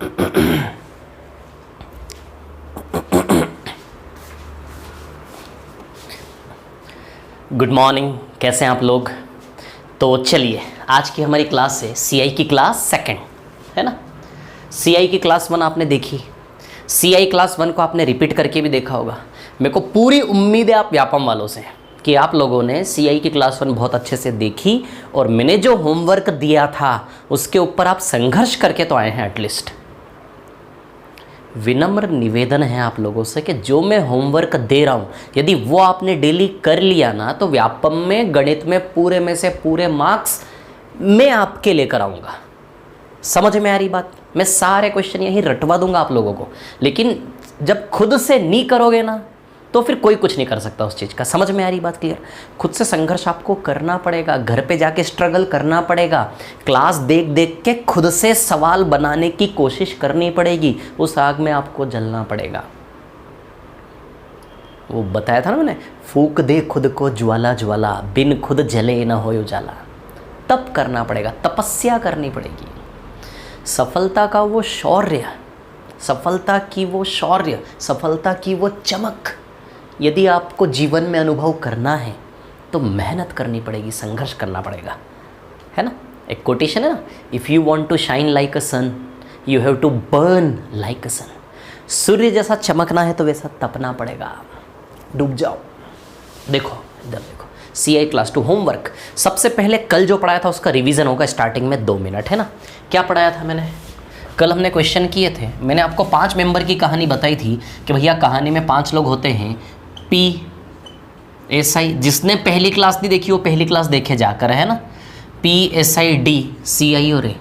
Good morning, कैसे हैं आप लोग। तो चलिए, आज की हमारी क्लास है सीआई की क्लास सेकंड, है ना। सीआई की क्लास 1 आपने देखी, सीआई क्लास 1 को आपने रिपीट करके भी देखा होगा। मेरे को पूरी उम्मीद है आप व्यापम वालों से कि आप लोगों ने सीआई की क्लास 1 बहुत अच्छे से देखी और मैंने जो होमवर्क दिया था उसके ऊपर आप संघर्ष करके तो आए हैं एटलीस्ट। विनम्र निवेदन है आप लोगों से कि जो मैं होमवर्क दे रहा हूँ यदि वो आपने डेली कर लिया ना तो व्यापम में गणित में पूरे में से पूरे मार्क्स मैं आपके लेकर आऊँगा। समझ में आ रही बात। मैं सारे क्वेश्चन यहीं रटवा दूंगा आप लोगों को, लेकिन जब खुद से नहीं करोगे ना तो फिर कोई कुछ नहीं कर सकता उस चीज़ का। समझ में आ रही बात क्लियर। खुद से संघर्ष आपको करना पड़ेगा, घर पे जाके स्ट्रगल करना पड़ेगा, क्लास देख देख के खुद से सवाल बनाने की कोशिश करनी पड़ेगी, उस आग में आपको जलना पड़ेगा। वो बताया था ना मैंने, फूक दे खुद को ज्वाला ज्वाला, बिन खुद जले न हो उजाला। तप करना पड़ेगा, तपस्या करनी पड़ेगी। सफलता का वो शौर्य, सफलता की वो शौर्य, सफलता की वो चमक यदि आपको जीवन में अनुभव करना है तो मेहनत करनी पड़ेगी, संघर्ष करना पड़ेगा, है ना। एक कोटेशन है ना, if you want to shine like a sun you have to burn like a sun. सूर्य जैसा चमकना है तो वैसा तपना पड़ेगा, डूब जाओ। देखो इधर देखो, सीआई क्लास 2 होमवर्क। सबसे पहले कल जो पढ़ाया था उसका रिवीजन होगा स्टार्टिंग में 2 मिनट, है ना। क्या पढ़ाया था मैंने कल? हमने क्वेश्चन किए थे। मैंने आपको 5 मेंबर की कहानी बताई थी कि भैया कहानी में 5 लोग होते हैं, पी एस आई। जिसने पहली क्लास नहीं देखी वो पहली क्लास देखे जाकर, है ना। P S I D C I और ए।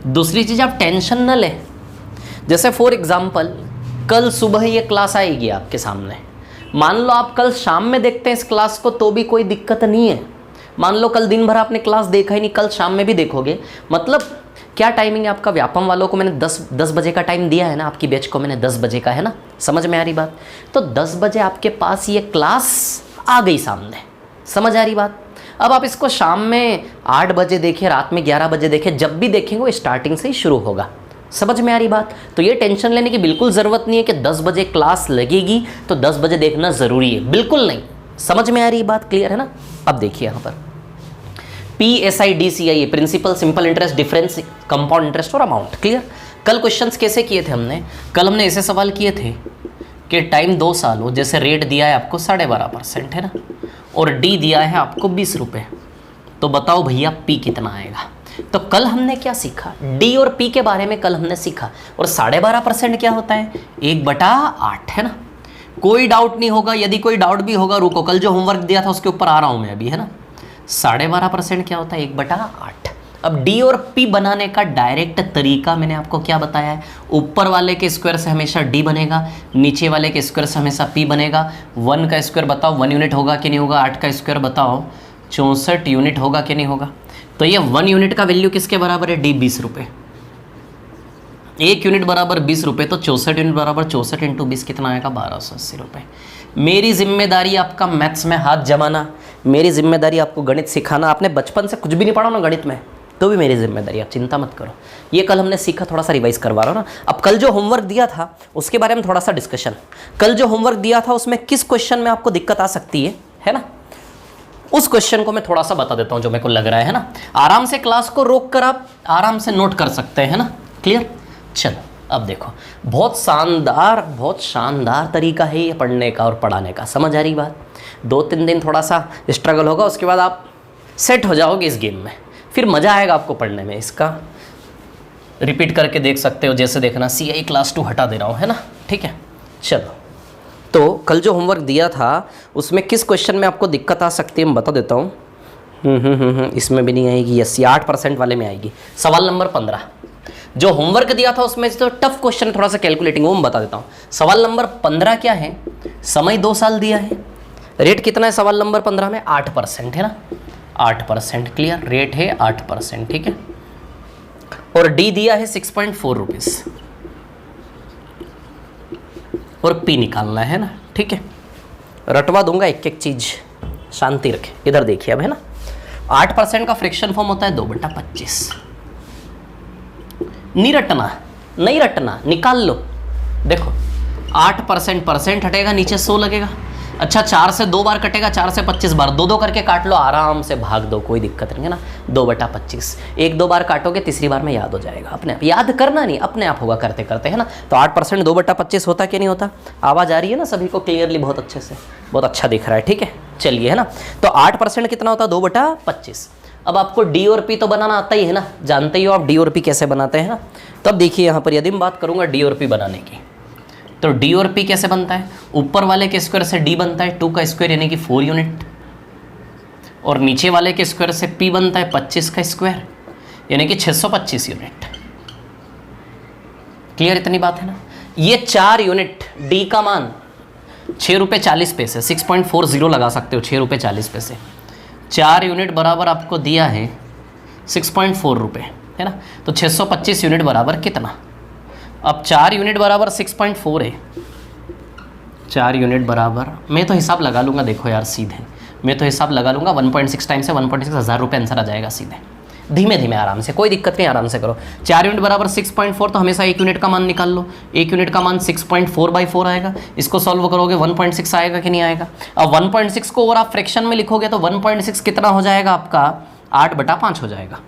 दूसरी चीज़, आप टेंशन न ले। जैसे फॉर एग्जाम्पल कल सुबह ये क्लास आएगी आपके सामने, मान लो आप कल शाम में देखते हैं इस क्लास को तो भी कोई दिक्कत नहीं है। मान लो कल दिन भर आपने क्लास देखा ही नहीं, कल शाम में भी देखोगे। मतलब क्या टाइमिंग है आपका? व्यापम वालों को मैंने 10 बजे का टाइम दिया है ना, आपकी बैच को मैंने 10 बजे का, है ना। समझ में आ रही बात। तो 10 बजे आपके पास ये क्लास आ गई सामने, समझ आ रही बात। अब आप इसको शाम में 8 बजे देखें, रात में 11 बजे देखें, जब भी देखेंगे वो स्टार्टिंग से ही शुरू होगा। समझ में आ रही बात। तो ये टेंशन लेने की बिल्कुल ज़रूरत नहीं है कि 10 बजे क्लास लगेगी तो 10 बजे देखना ज़रूरी है, बिल्कुल नहीं। समझ में आ रही बात, क्लियर है ना। अब देखिए यहाँ पर PSIDCI, principal, simple interest, difference, compound interest और अमाउंट। क्लियर। कल क्वेश्चंस कैसे किए थे हमने? कल हमने ऐसे सवाल किए थे कि टाइम 2 साल हो, जैसे रेट दिया है आपको 12.5%, है ना, और डी दिया है आपको 20 रुपये, तो बताओ भैया पी कितना आएगा। तो कल हमने क्या सीखा? डी और पी के बारे में कल हमने सीखा। और 12.5% क्या होता है? 1/8, है ना। कोई डाउट नहीं होगा, यदि कोई डाउट भी होगा रुको, कल जो होमवर्क दिया था उसके ऊपर आ रहा हूँ मैं अभी, है ना। 12.5% क्या होता है? 1/8। अब डी और पी बनाने का डायरेक्ट तरीका मैंने आपको क्या बताया है? ऊपर वाले के स्क्वायर से हमेशा डी बनेगा, नीचे वाले के स्क्वायर से हमेशा पी बनेगा। 1 का स्क्वायर बताओ 1 यूनिट होगा कि नहीं होगा, 8 का स्क्वायर बताओ 64 यूनिट होगा कि नहीं होगा। तो ये 1 यूनिट का वैल्यू किसके बराबर है? डी 20 रुपये। 1 यूनिट बराबर 20 रुपये, तो 64 यूनिट बराबर 64 × 20 कितना आएगा? 1280 रुपये। मेरी जिम्मेदारी आपका मैथ्स में हाथ जमाना, मेरी जिम्मेदारी आपको गणित सिखाना। आपने बचपन से कुछ भी नहीं पढ़ा ना गणित में, तो भी मेरी जिम्मेदारी, आप चिंता मत करो। ये कल हमने सीखा, थोड़ा सा रिवाइज करवा रहा हूँ ना। अब कल जो होमवर्क दिया था उसके बारे में थोड़ा सा डिस्कशन। कल जो होमवर्क दिया था उसमें किस क्वेश्चन में आपको दिक्कत आ सकती है ना, उस क्वेश्चन को मैं थोड़ा सा बता देता हूँ जो मेरे को लग रहा है ना। आराम से क्लास को रोक कर आप आराम से नोट कर सकते हैं ना। क्लियर। चलो अब देखो, बहुत शानदार तरीका है ये पढ़ने का और पढ़ाने का। समझ आ रही बात। 2-3 दिन थोड़ा सा स्ट्रगल होगा, उसके बाद आप सेट हो जाओगे इस गेम में, फिर मज़ा आएगा आपको पढ़ने में। इसका रिपीट करके देख सकते हो, जैसे देखना CI क्लास 2 हटा दे रहा हूँ, है ना। ठीक है। चलो, तो कल जो होमवर्क दिया था उसमें किस क्वेश्चन में आपको दिक्कत आ सकती है मैं बता देता हूँ। इसमें भी नहीं आएगी, यस, 8% वाले में आएगी। सवाल नंबर 15 जो होमवर्क दिया था उसमें तो टफ क्वेश्चन, थोड़ा सा कैलकुलेटिंग, वो मैं बता देता हूँ। सवाल नंबर 15 क्या है? समय 2 साल दिया है, रेट कितना है सवाल नंबर 15 में? 8%, है ना। 8%। क्लियर। रेट है 8%, ठीक है। और डी दिया है 6.4 रुपीज़ और पी निकालना है ना। ठीक है, रटवा दूंगा एक एक चीज़, शांति रखे। इधर देखिए अब, है ना। 8% का फ्रैक्शन फॉर्म होता है 2/25। नहीं रटना, नहीं रटना, निकाल लो। देखो 8% हटेगा, नीचे 100 लगेगा। अच्छा 4 से 2 बार कटेगा, 4 से 25 बार, 2 करके काट लो, आराम से भाग दो, कोई दिक्कत नहीं है ना। 2/25 1-2 बार काटोगे, तीसरी बार में याद हो जाएगा अपने आप। याद करना नहीं, अपने आप होगा करते करते, है ना। तो 8% 2/25 होता कि नहीं होता? आवाज़ आ रही है ना सभी को क्लियरली, बहुत अच्छे से, बहुत अच्छा दिख रहा है, ठीक है। चलिए, है ना। तो 8% कितना होता है? 2/25। अब आपको डी और पी तो बनाना आता ही है ना, जानते ही हो आप डी और पी कैसे बनाते हैं ना। तो अब देखिए यहाँ पर यदि मैं बात करूँगा डी और पी बनाने की, तो डी और पी कैसे बनता है? ऊपर वाले के स्क्वायर से डी बनता है 2 का स्क्वायर यानी कि 4 यूनिट, और नीचे वाले के स्क्वायर से पी बनता है 25 का स्क्वायर यानी कि 625 यूनिट। क्लियर, इतनी बात है ना। ये 4 यूनिट डी का मान 6 रुपये 40 पैसे, 6.40 लगा सकते हो, 6 रुपये 40 पैसे। 4 यूनिट बराबर आपको दिया है 6.4 रुपये, है ना। तो 625 यूनिट बराबर कितना? अब 4 यूनिट बराबर 6.4 है, 4 यूनिट बराबर, मैं तो हिसाब लगा लूँगा, देखो यार सीधे मैं तो हिसाब लगा लूँगा, 1.6 टाइम से 1.6 हज़ार रुपये आंसर आ जाएगा सीधे। धीमे धीमे आराम से, कोई दिक्कत नहीं, आराम से करो। 4 यूनिट बराबर 6.4, तो हमेशा 1 यूनिट का मान निकाल लो। 1 यूनिट का मान 6.4/4 आएगा। इसको सॉल्व करोगे 1.6 आएगा कि नहीं आएगा? अब 1.6 को और आप फ्रैक्शन में लिखोगे तो 1.6 कितना हो जाएगा आपका? 8/5 हो जाएगा।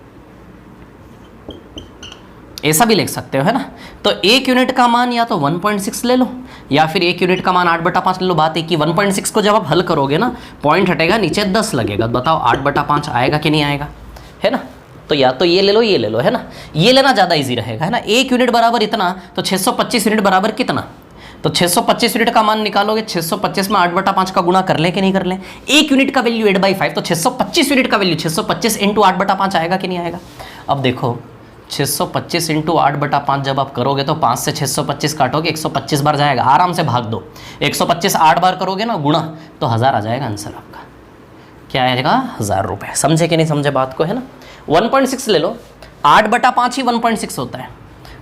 ऐसा भी लिख सकते हो, है ना। तो 1 यूनिट का मान या तो 1.6 ले लो या फिर 1 यूनिट का मान 8/5 ले लो। बात है कि 1.6 को जब आप हल करोगे ना, पॉइंट हटेगा, नीचे 10 लगेगा। बताओ 8/5 आएगा कि नहीं आएगा, है ना। तो या तो ये ले लो, ये ले लो, है ना। ये लेना ज़्यादा इजी रहेगा, है ना। 1 यूनिट बराबर इतना, तो 625 यूनिट बराबर कितना? तो 625 यूनिट का मान निकालोगे, 625 में 8/5 का गुणा कर लें कि नहीं कर लें? 1 यूनिट का वैल्यू 8/5, तो 625 यूनिट का वैल्यू 625 इंटू 8/5 आएगा कि नहीं आएगा? अब देखो 625 इंटू 8/5 जब आप करोगे तो 5 से 625 काटोगे, 125 बार जाएगा, आराम से भाग दो। 125 8 बार करोगे ना गुणा, तो 1000 आ जाएगा आंसर आपका। क्या आएगा? 1000 रुपये। समझे कि नहीं समझे बात को, है ना। 1.6 ले लो, 8/5 ही 1.6 होता है।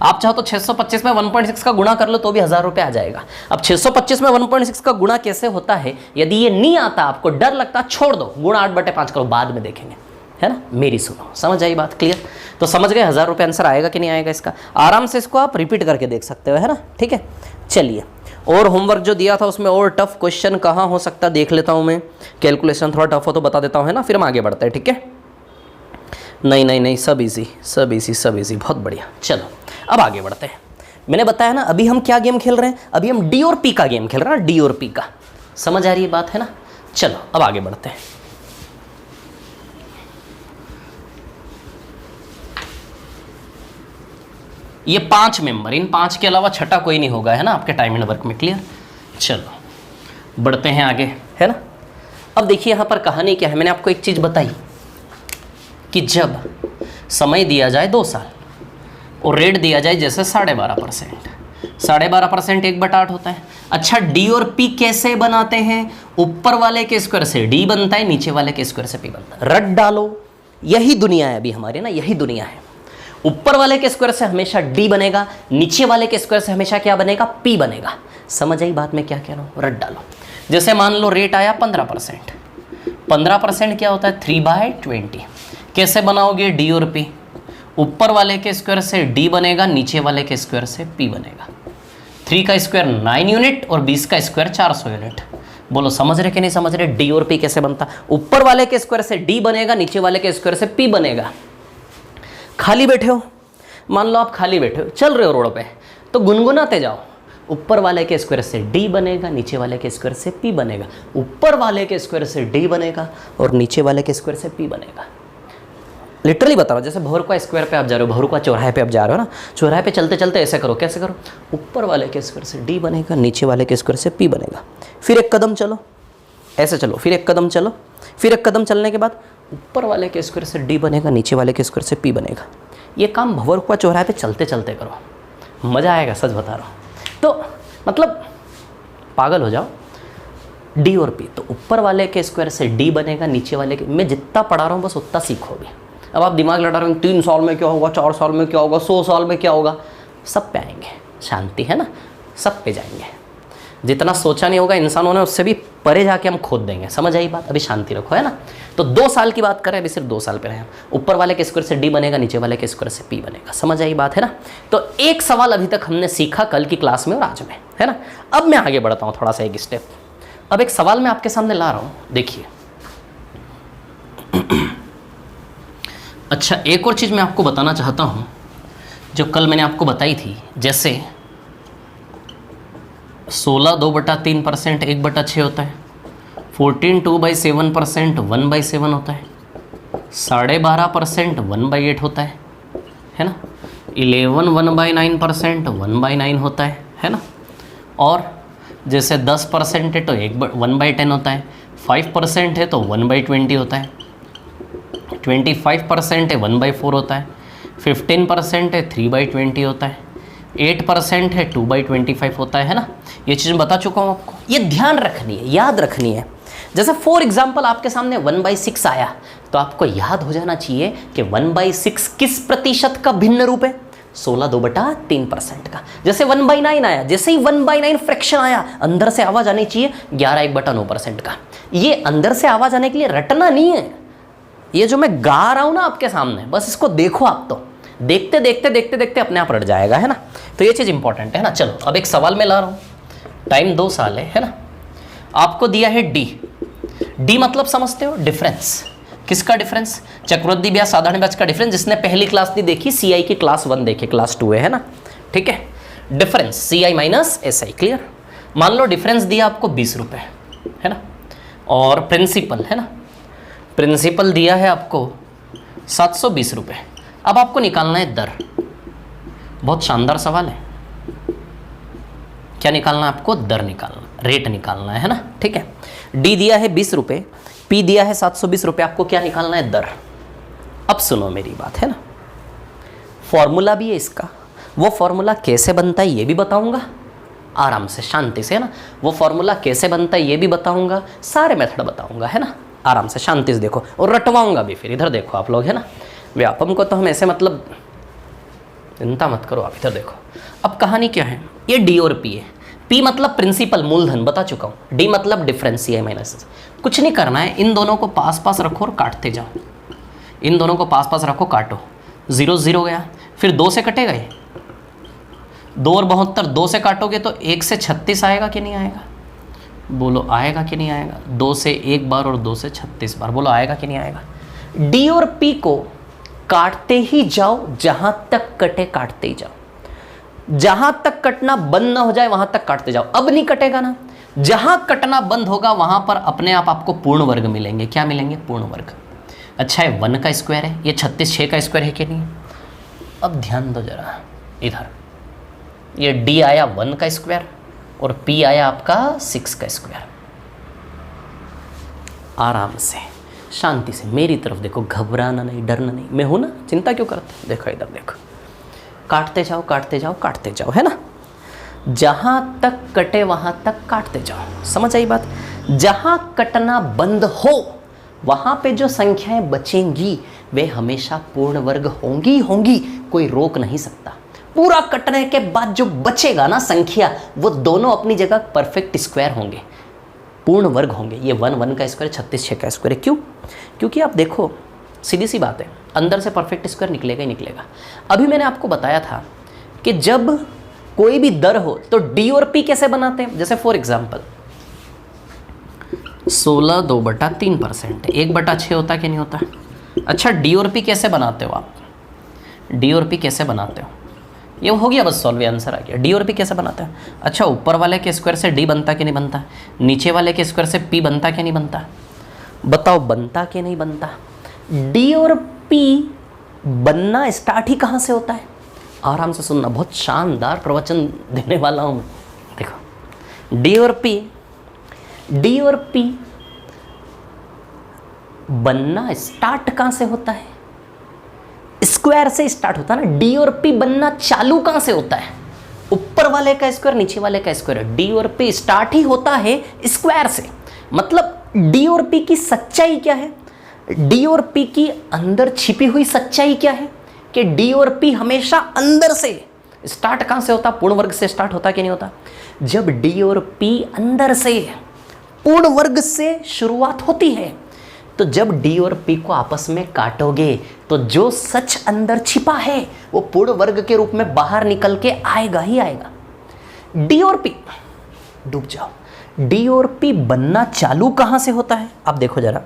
आप चाहो तो 625 में 1.6 का गुणा कर लो तो भी 1000 रुपये आ जाएगा। अब 625 में 1.6 का गुणा कैसे होता है, यदि ये नहीं आता, आपको डर लगता, छोड़ दो, गुणा 8/5 करो, बाद में देखेंगे, है ना। मेरी सुनो, समझ आई बात? क्लियर। तो समझ गए 1000 रुपये आंसर आएगा कि नहीं आएगा इसका? आराम से इसको आप रिपीट करके देख सकते हो, है ना। ठीक है, चलिए। और होमवर्क जो दिया था उसमें और टफ क्वेश्चन कहाँ हो सकता है देख लेता हूँ मैं। कैलकुलेशन थोड़ा टफ हो तो बता देता हूँ, है ना, फिर हम आगे बढ़ते हैं, ठीक है। नहीं नहीं नहीं, सब इजी, सब इजी, सब इजी, बहुत बढ़िया। चलो अब आगे बढ़ते हैं। मैंने बताया ना अभी हम क्या गेम खेल रहे हैं, अभी हम डी और पी का गेम खेल रहे हैं, डी और पी का। समझ आ रही है बात, है ना। चलो अब आगे बढ़ते हैं। ये 5 मेंबर, इन 5 के अलावा छठा कोई नहीं होगा, है ना, आपके टाइम एंड वर्क में। क्लियर। चलो बढ़ते हैं आगे, है ना। अब देखिए यहाँ पर कहानी क्या है। मैंने आपको एक चीज़ बताई कि जब समय दिया जाए 2 साल और रेट दिया जाए जैसे 12.5%, 12.5% 1/8 होता है। अच्छा डी और पी कैसे बनाते हैं? ऊपर वाले के स्क्वायर से डी बनता है, नीचे वाले के स्क्वायर से पी बनता है। रट डालो, यही दुनिया है अभी हमारे ना, यही दुनिया है। ऊपर वाले के स्क्वायर से हमेशा डी बनेगा, नीचे वाले के स्क्वायर से हमेशा क्या बनेगा? पी बनेगा। समझ आई बात में क्या कह रहा हूँ? रट डालो। जैसे मान लो रेट आया 15%, 15% क्या होता है? 3/20। कैसे बनाओगे डी और पी? ऊपर वाले के स्क्वायर से डी बनेगा, नीचे वाले के स्क्वायर से पी बनेगा। 3 का स्क्वायर 9 यूनिट और 20 का स्क्वायर 400 यूनिट। बोलो समझ रहे कि नहीं समझ रहे? डी और पी कैसे बनता? ऊपर वाले के स्क्वायर से डी बनेगा, नीचे वाले के स्क्वायर से पी बनेगा। खाली बैठे हो, मान लो आप खाली बैठे हो, चल रहे हो रोड पे, तो गुनगुनाते जाओ। ऊपर वाले के स्क्वायर से डी बनेगा, नीचे वाले के स्क्वायर से पी बनेगा। ऊपर वाले के स्क्वायर से डी बनेगा और नीचे वाले के स्क्वायर से पी बनेगा। लिटरली बता रहा हूँ, जैसे भौरुका स्क्वायर पे आप जा रहे हो, भौरुका चौराहे पे आप जा रहे हो ना, चौराहे पे चलते चलते ऐसे करो। कैसे करो? ऊपर वाले के स्क्वायर से डी बनेगा, नीचे वाले के स्क्वायर से पी बनेगा। फिर एक कदम चलो, ऐसे चलो, फिर एक कदम चलो, फिर एक कदम चलने के बाद ऊपर वाले के स्क्वायर से डी बनेगा, नीचे वाले के स्क्वायर से पी बनेगा। ये काम भौरुका चौराहे पे चलते चलते करो, मज़ा आएगा, सच बता रहा हूँ। तो मतलब पागल हो जाओ। डी और पी, तो ऊपर वाले के स्क्वायर से डी बनेगा, नीचे वाले के, मैं जितना पढ़ा रहा हूँ बस उतना सीखोगे। अब आप दिमाग लड़ा रहे हो 3 साल में क्या होगा, 4 साल में क्या होगा, 100 साल में क्या होगा, सब पे आएंगे। शांति है ना, सब पे जाएंगे। जितना सोचा नहीं होगा इंसानों ने उससे भी परे जाके हम खोद देंगे। समझ आई बात? अभी शांति रखो, है ना। तो 2 साल की बात करें, अभी सिर्फ 2 साल पे हैं। ऊपर वाले के स्क्वायर से डी बनेगा, नीचे वाले के स्क्वायर से पी बनेगा। समझ आई बात, है ना। तो एक सवाल अभी तक हमने सीखा कल की क्लास में और आज में, है ना। अब मैं आगे बढ़ता हूँ थोड़ा सा एक स्टेप। अब एक सवाल मैं आपके सामने ला रहा हूँ, देखिए। अच्छा, एक और चीज़ मैं आपको बताना चाहता हूँ जो कल मैंने आपको बताई थी। जैसे 16 2/3% 1/6 होता है, 14 2/7% 1/7 होता है, 12.5% 1/8 होता है ना। 11 1/9% 1/9 होता है ना। और जैसे 10% है तो 1/10 होता है, 5% है तो 1/20 होता है, 25% है 1/4 होता है, 15% है 3/20 होता है, 8% है 2/25 होता है ना। ये चीज़ मैं बता चुका हूँ आपको, ये ध्यान रखनी है, याद रखनी है। जैसे फॉर एग्जाम्पल आपके सामने 1/6 आया तो आपको याद हो जाना चाहिए कि 1/6 किस प्रतिशत का भिन्न रूप है? 16 2/3% का। जैसे 1/9 आया, जैसे ही 1/9 फ्रैक्शन आया, अंदर से आवाज आनी चाहिए 11 1/9% का। ये अंदर से आवाज आने के लिए रटना नहीं है, ये जो मैं गा रहा हूं ना आपके सामने, बस इसको देखो आप, तो देखते देखते देखते देखते अपने आप रट जाएगा, है ना। तो ये चीज़ इंपॉर्टेंट है ना। चलो अब एक सवाल मैं ला रहा हूँ, टाइम 2 साल है ना। आपको दिया है डी। डी मतलब समझते हो? डिफरेंस। किसका डिफरेंस? चक्रवृद्धि ब्याज साधारण ब्याज का डिफरेंस। जिसने पहली क्लास नहीं देखी, सीआई की क्लास 1 देखे, क्लास 2 है ना, ठीक है। Difference CI minus SI, clear. मान लो डिफरेंस दिया आपको 20 रुपये, है ना। और प्रिंसिपल, है ना, प्रिंसिपल दिया है आपको 720 रुपये। अब आपको निकालना है दर। बहुत शानदार सवाल है। क्या निकालना है आपको? दर निकालना, रेट निकालना है ना, ठीक है। डी दिया है 20 रुपये, पी दिया है 720 रुपये, आपको क्या निकालना है? दर। अब सुनो मेरी बात, है ना। फॉर्मूला भी है इसका, वो फॉर्मूला कैसे बनता है ये भी बताऊंगा, आराम से शांति से, है ना। वो फॉर्मूला कैसे बनता है ये भी बताऊंगा, सारे मेथड बताऊंगा, है ना। आराम से शांति से देखो, और रटवाऊंगा भी। फिर इधर देखो आप लोग, है ना। व्यापम को तो हम ऐसे मतलब चिंता मत करो, आप इधर देखो। अब कहानी क्या है, ये डी और पी है। पी मतलब प्रिंसिपल, मूलधन, बता चुका हूँ। डी मतलब डिफरेंस, सीआई माइनस। कुछ नहीं करना है, इन दोनों को पास पास रखो और काटते जाओ। इन दोनों को पास पास रखो, काटो। 0 0 गया, फिर 2 से कटेगा ये, 2 और 72, 2 से काटोगे तो 1 से 36 आएगा कि नहीं आएगा? बोलो आएगा कि नहीं आएगा? 2 से 1 बार और 2 से 36 बार, बोलो आएगा कि नहीं आएगा? डी और पी को काटते ही जाओ, जहां तक कटे काटते ही जाओ, जहां तक कटना बंद ना हो जाए वहां तक काटते जाओ। अब नहीं कटेगा ना, जहां कटना बंद होगा वहां पर अपने आप आपको पूर्ण वर्ग मिलेंगे। क्या मिलेंगे? पूर्ण वर्ग। अच्छा है 1 का स्क्वायर है, ये 36 6 का स्क्वायर है कि नहीं? अब ध्यान दो जरा इधर, ये डी आया 1 का स्क्वायर और पी आया आपका 6 का स्क्वायर। आराम से शांति से मेरी तरफ देखो, घबराना नहीं, डरना नहीं, मैं हूं ना, चिंता क्यों करते? देखो इधर देखो, काटते जाओ काटते जाओ काटते जाओ, है ना। जहां तक कटे वहां तक काटते जाओ। समझ आई बात? जहां कटना बंद हो वहां पे जो संख्याएं बचेंगी वे हमेशा पूर्ण वर्ग होंगी होंगी, कोई रोक नहीं सकता। पूरा कटने के बाद जो बचेगा ना संख्या, वो दोनों अपनी जगह परफेक्ट स्क्वायर होंगे, पूर्ण वर्ग होंगे। ये 1 1 का स्क्वायर, 36 6 का स्क्वायर है। क्यों? क्योंकि आप देखो, सीधी सी बात है, अंदर से परफेक्ट स्क्वायर निकलेगा ही निकलेगा। अभी मैंने आपको बताया था कि जब कोई भी दर हो तो डी और पी कैसे बनाते हैं। जैसे फॉर एग्जाम्पल 16 2/3%, 1/6 होता कि नहीं होता? अच्छा, डी और पी कैसे बनाते हो आप? डी और पी कैसे बनाते हो? ये हो गया, बस सॉल्व, आंसर आ गया। डी और पी कैसे बनाता है? अच्छा, ऊपर वाले के स्क्वायर से डी बनता कि नहीं बनता? नीचे वाले के स्क्वायर से पी बनता कि नहीं बनता? बताओ बनता कि नहीं बनता? डी और पी बनना स्टार्ट ही कहाँ से होता है? आराम से सुनना, बहुत शानदार प्रवचन देने वाला हूँ मैं। देखो, डी और पी बनना स्टार्ट कहाँ से होता है? स्क्वायर से स्टार्ट होता है ना। डी और पी बनना चालू कहाँ से होता है? ऊपर वाले का स्क्वायर, नीचे वाले का स्क्वायर। डी और पी स्टार्ट ही होता है स्क्वायर से। मतलब डी और पी की सच्चाई क्या है? डी और पी की अंदर छिपी हुई सच्चाई क्या है? कि डी और पी हमेशा अंदर से स्टार्ट कहाँ से होता? पूर्ण वर्ग से स्टार्ट होता कि नहीं होता? जब डी और पी अंदर से पूर्ण वर्ग से शुरुआत होती है, तो जब डी और पी को आपस में काटोगे तो जो सच अंदर छिपा है वो पूर्ण वर्ग के रूप में बाहर निकल के आएगा ही आएगा। डी और पी, डूब जाओ, डी और पी बनना चालू कहां से होता है? आप देखो जरा,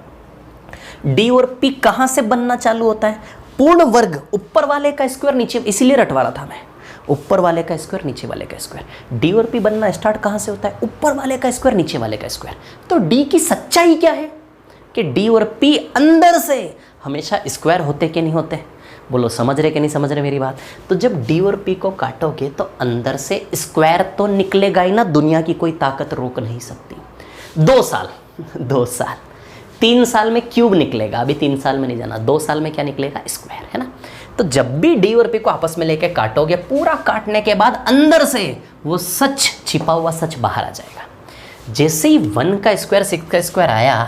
डी और पी कहां से बनना चालू होता है? पूर्ण वर्ग, ऊपर वाले का स्क्वायर नीचे, इसीलिए रटवा रहा था मैं, ऊपर वाले का स्क्वायर नीचे वाले का स्क्वायर। डी और पी बनना स्टार्ट कहां से होता है? ऊपर वाले का स्क्वायर नीचे वाले का स्क्वायर। तो डी की सच्चाई क्या है कि डी और पी अंदर से हमेशा स्क्वायर होते कि नहीं होते? बोलो समझ रहे कि नहीं समझ रहे मेरी बात? तो जब डी और पी को काटोगे तो अंदर से स्क्वायर तो निकलेगा ही ना, दुनिया की कोई ताकत रोक नहीं सकती। 2 साल 3 साल में क्यूब निकलेगा, अभी 3 साल में नहीं जाना, 2 साल में क्या निकलेगा? स्क्वायर, है ना। तो जब भी डी और पी को आपस में लेके काटोगे, पूरा काटने के बाद अंदर से वो सच, छिपा हुआ सच बाहर आ जाएगा। जैसे ही 1 का स्क्वायर 6 का स्क्वायर आया,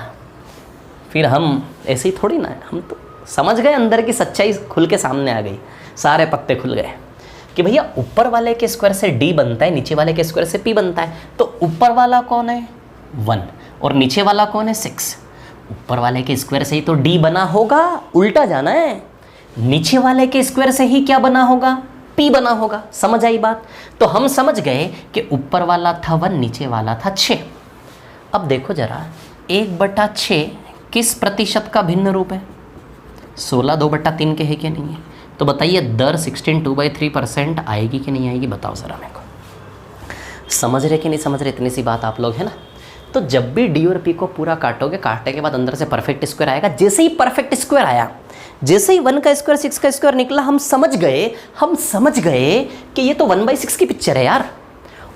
फिर हम ऐसे ही थोड़ी ना, हम तो समझ गए, अंदर की सच्चाई खुल के सामने आ गई, सारे पत्ते खुल गए कि भैया ऊपर वाले के स्क्वायर से डी बनता है, नीचे वाले के स्क्वायर से पी बनता है। तो ऊपर वाला कौन है? 1 और नीचे वाला कौन है? 6। ऊपर वाले के स्क्वायर से ही तो डी बना होगा, उल्टा जाना है, नीचे वाले के स्क्वायर से ही क्या बना होगा? पी बना होगा। समझ आई बात? तो हम समझ गए कि ऊपर वाला था 1, नीचे वाला था 6। अब देखो जरा, 1/6 किस प्रतिशत का भिन्न रूप है? 16 2/3 के है कि नहीं है? तो बताइए दर 16 2/3% आएगी कि नहीं आएगी? बताओ ज़रा मेरे को। समझ रहे कि नहीं समझ रहे? इतनी सी बात आप लोग, है ना। तो जब भी डी और पी को पूरा काटोगे, काटने के बाद अंदर से परफेक्ट स्क्वायर आएगा। जैसे ही परफेक्ट स्क्वायर आया, जैसे ही 1 का स्क्वायर 6 का स्क्वायर निकला, हम समझ गए कि ये तो 1/6 की पिक्चर है यार।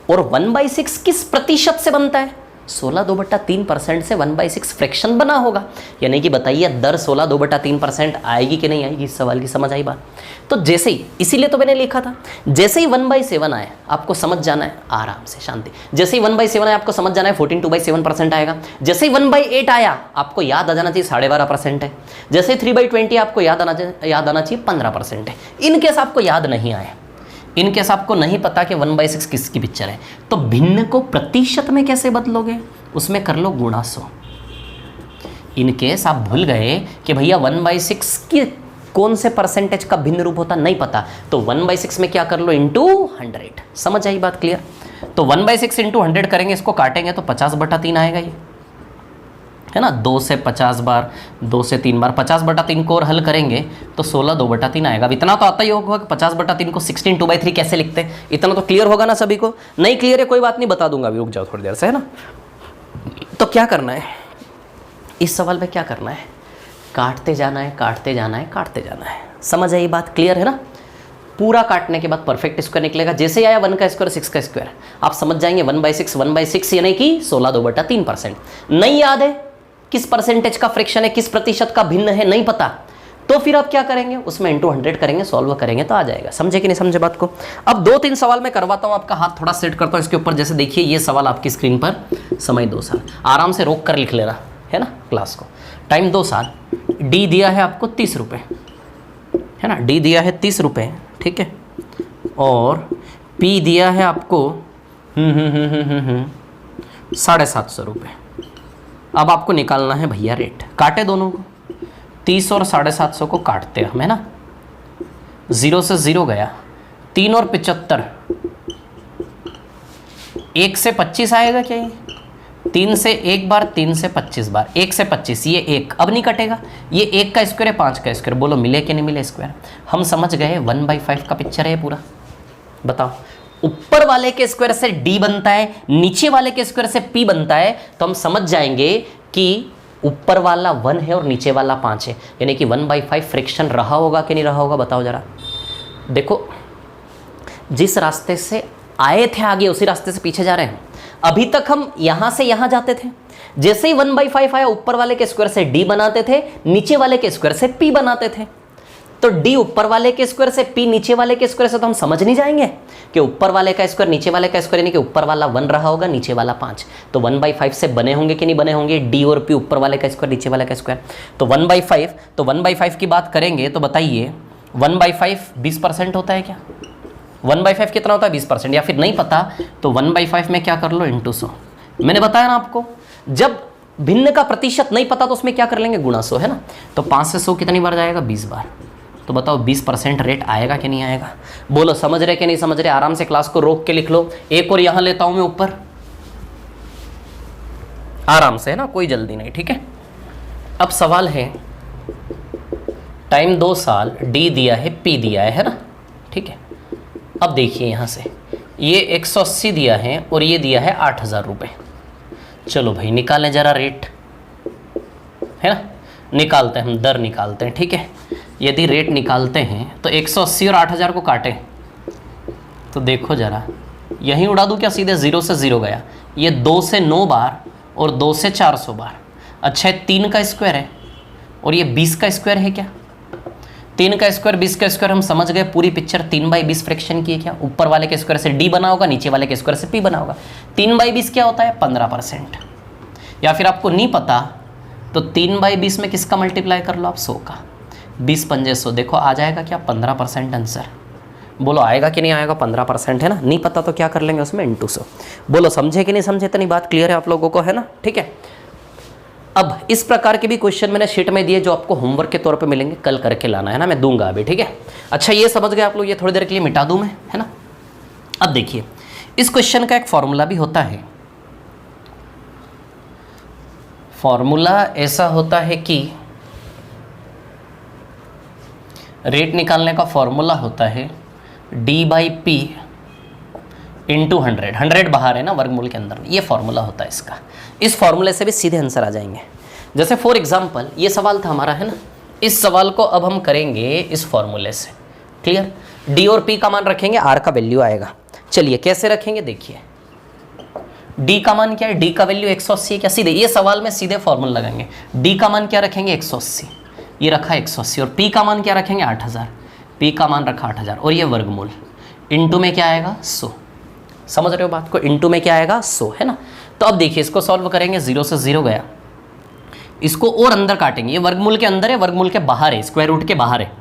और 1/6 किस प्रतिशत से बनता है? 16 2/3% से 1/6 फ्रैक्शन बना होगा। यानी कि बताइए दर 16 2/3% आएगी कि नहीं आएगी? इस सवाल की समझ आई बात? तो जैसे ही, इसीलिए तो मैंने लिखा था, जैसे ही 1/7 आए आपको समझ जाना है, आराम से शांति। जैसे ही 1/7 आया आपको समझ जाना है 14 2/7% आएगा। जैसे ही 1/8 आया आपको याद आ जाना चाहिए 12.5% है। जैसे ही 3/20 आपको याद आना चाहिए 15% है। इनकेस आपको याद नहीं आए, इनकेस आपको नहीं पता कि 1/6 किसकी पिक्चर है, तो भिन्न को प्रतिशत में कैसे बदलोगे? उसमें कर लो गुणा 100। इनकेस आप भूल गए कि भैया 1/6 की कौन से परसेंटेज का भिन्न रूप होता, नहीं पता, तो 1/6 में क्या कर लो? इंटू 100। समझ आई बात? क्लियर? तो 1/6 इंटू 100 करेंगे, इसको काटेंगे तो 50/3 आएगा ये, है ना। 2 से 50 बार, 2 से 3 बार, 50/3 को और हल करेंगे तो 16 2/3 आएगा। अब इतना तो आता ही होगा कि 50/3 को 16 2/3 कैसे लिखते हैं। इतना तो क्लियर होगा ना सभी को? नहीं क्लियर है कोई बात नहीं, बता दूंगा अभी, रुक जाओ थोड़ी देर से, है ना। तो क्या करना है इस सवाल में? क्या करना है? काटते जाना है, काटते जाना है, काटते जाना है। समझ आई बात? क्लियर है ना। पूरा काटने के बाद परफेक्ट स्क्वायर निकलेगा। जैसे ही आया 1 का स्क्वायर 6 का स्क्वायर, आप समझ जाएंगे 1/6 यानी कि 16 2/3%। नहीं याद है किस परसेंटेज का फ्रैक्शन है, किस प्रतिशत का भिन्न है, नहीं पता, तो फिर आप क्या करेंगे? उसमें इंटू 100 करेंगे, सॉल्व करेंगे तो आ जाएगा। समझे कि नहीं समझे बात को? अब 2-3 सवाल मैं करवाता हूं, आपका हाथ थोड़ा सेट करता हूं इसके ऊपर। जैसे देखिए ये सवाल आपकी स्क्रीन पर, समय 2 साल, आराम से रोक कर लिख लेना, है ना, क्लास को। टाइम 2 साल, डी दिया है आपको 30 रुपये, है ना, डी दिया है 30 रुपये, ठीक है, और पी दिया है आपको 750 रुपये। अब आपको निकालना है भैया रेट। काटे दोनों को, 30 और 750 को काटते हम, है ना। 0 से 0 गया, 3 और 75, 1 से 25 आएगा क्या? ये 3 से 1 बार, 3 से 25 बार, 1 से 25, ये 1 अब नहीं कटेगा। ये 1 का स्क्वायर है, 5 का स्क्वायर, बोलो मिले कि नहीं मिले स्क्वायर? हम समझ गए 1/5 का पिक्चर है पूरा। बताओ, ऊपर वाले के स्क्वायर से डी बनता है, नीचे वाले के स्क्वायर से पी बनता है, तो हम समझ जाएंगे कि ऊपर वाला 1 है और नीचे वाला 5 है, यानी कि 1/5 फ्रैक्शन रहा होगा कि नहीं रहा होगा? बताओ जरा। देखो, जिस रास्ते से आए थे आगे, उसी रास्ते से पीछे जा रहे हैं। अभी तक हम यहां से यहां जाते थे, जैसे ही 1/5 आया, ऊपर वाले के स्क्वायर से डी बनाते थे, नीचे वाले के स्क्वायर से पी बनाते थे। तो डी ऊपर वाले के स्क्वायर से, पी नीचे वाले के स्क्वायर से, तो हम समझ नहीं जाएंगे कि ऊपर वाले का स्क्वायर नीचे वाले का स्क्वायर, यानी कि ऊपर वाला 1 रहा होगा, नीचे वाला 5, तो 1/5 से बने होंगे कि नहीं बने होंगे? डी और पी ऊपर वाले का स्क्वायर, नीचे वाले का स्क्वायर, तो 1/5, तो 1/5 की बात करेंगे तो बताइए 1/5 20% होता है क्या? 1/5 कितना होता है 20%, या फिर नहीं पता तो 1/5 में क्या कर लो इंटू 100। मैंने बताया ना आपको, जब भिन्न का प्रतिशत नहीं पता तो उसमें क्या कर लेंगे गुणा 100, है ना। तो 5 से 100 कितनी बार जाएगा 20 बार। तो बताओ 20% रेट आएगा कि नहीं आएगा, बोलो समझ रहे कि नहीं समझ रहे। आराम से क्लास को रोक के लिख लो। एक और यहां लेता हूं मैं ऊपर, आराम से, है ना, कोई जल्दी नहीं, ठीक है। अब सवाल है, टाइम 2 साल, डी दिया है, पी दिया है ना, ठीक है। अब देखिए यहां से ये 180 दिया है और ये दिया है 8,000 रुपये। चलो भाई निकालें जरा रेट, है ना, निकालते हैं हम, दर निकालते हैं, ठीक है। यदि रेट निकालते हैं तो 180 और 8,000 को काटें तो देखो जरा, यहीं उड़ा दूं क्या सीधे, 0 से 0 गया। ये 2 से 9 बार और 2 से 400 बार। अच्छा है 3 का स्क्वायर है और ये 20 का स्क्वायर है क्या। 3 का स्क्वायर 20 का स्क्वायर, हम समझ गए पूरी पिक्चर। 3/20 फ्रैक्शन की है क्या, ऊपर वाले के स्क्वायर से डी बना होगा, नीचे वाले के स्क्वायर से पी बना होगा। 3/20 क्या होता है 15%। या फिर आपको नहीं पता तो 3/20 में किसका मल्टीप्लाई कर लो आप, 100 का। 20 पंजे 100, देखो आ जाएगा क्या 15% आंसर। बोलो आएगा कि नहीं आएगा 15%, है ना। नहीं पता तो क्या कर लेंगे उसमें इंटू 100। बोलो समझे कि नहीं समझे, इतनी बात क्लियर है आप लोगों को, है ना, ठीक है। अब इस प्रकार के भी क्वेश्चन मैंने शीट में दिए जो आपको होमवर्क के तौर पे मिलेंगे, कल करके लाना है ना, मैं दूंगा अभी, ठीक है। अच्छा ये समझ गए आप लोग, ये थोड़ी देर के लिए मिटा दूं मैं, है ना। अब देखिए इस क्वेश्चन का एक फॉर्मूला भी होता है। फॉर्मूला ऐसा होता है कि रेट निकालने का फॉर्मूला होता है D/P इंटू 100। 100 बाहर है ना वर्गमूल के अंदर, ये फॉर्मूला होता है इसका। इस फॉर्मूले से भी सीधे आंसर आ जाएंगे। जैसे फॉर एग्जांपल ये सवाल था हमारा, है ना, इस सवाल को अब हम करेंगे इस फॉर्मूले से, क्लियर। डी और पी का मान रखेंगे, आर का वैल्यू आएगा। चलिए कैसे रखेंगे देखिए, डी का मान क्या है, डी का वैल्यू 180 है क्या, सीधे ये सवाल में सीधे फॉर्मूला लगाएंगे। डी का मान क्या रखेंगे 180, ये रखा 180, और पी का मान क्या रखेंगे 8,000, पी का मान रखा 8,000, और ये वर्गमूल इंटू में क्या आएगा 100। समझ रहे हो बात को, इंटू में क्या आएगा 100, है ना। तो अब देखिए इसको सॉल्व करेंगे, 0 से 0 गया, इसको और अंदर काटेंगे। ये वर्गमूल के अंदर है, वर्गमूल के बाहर है, स्क्वायर रूट के बाहर है।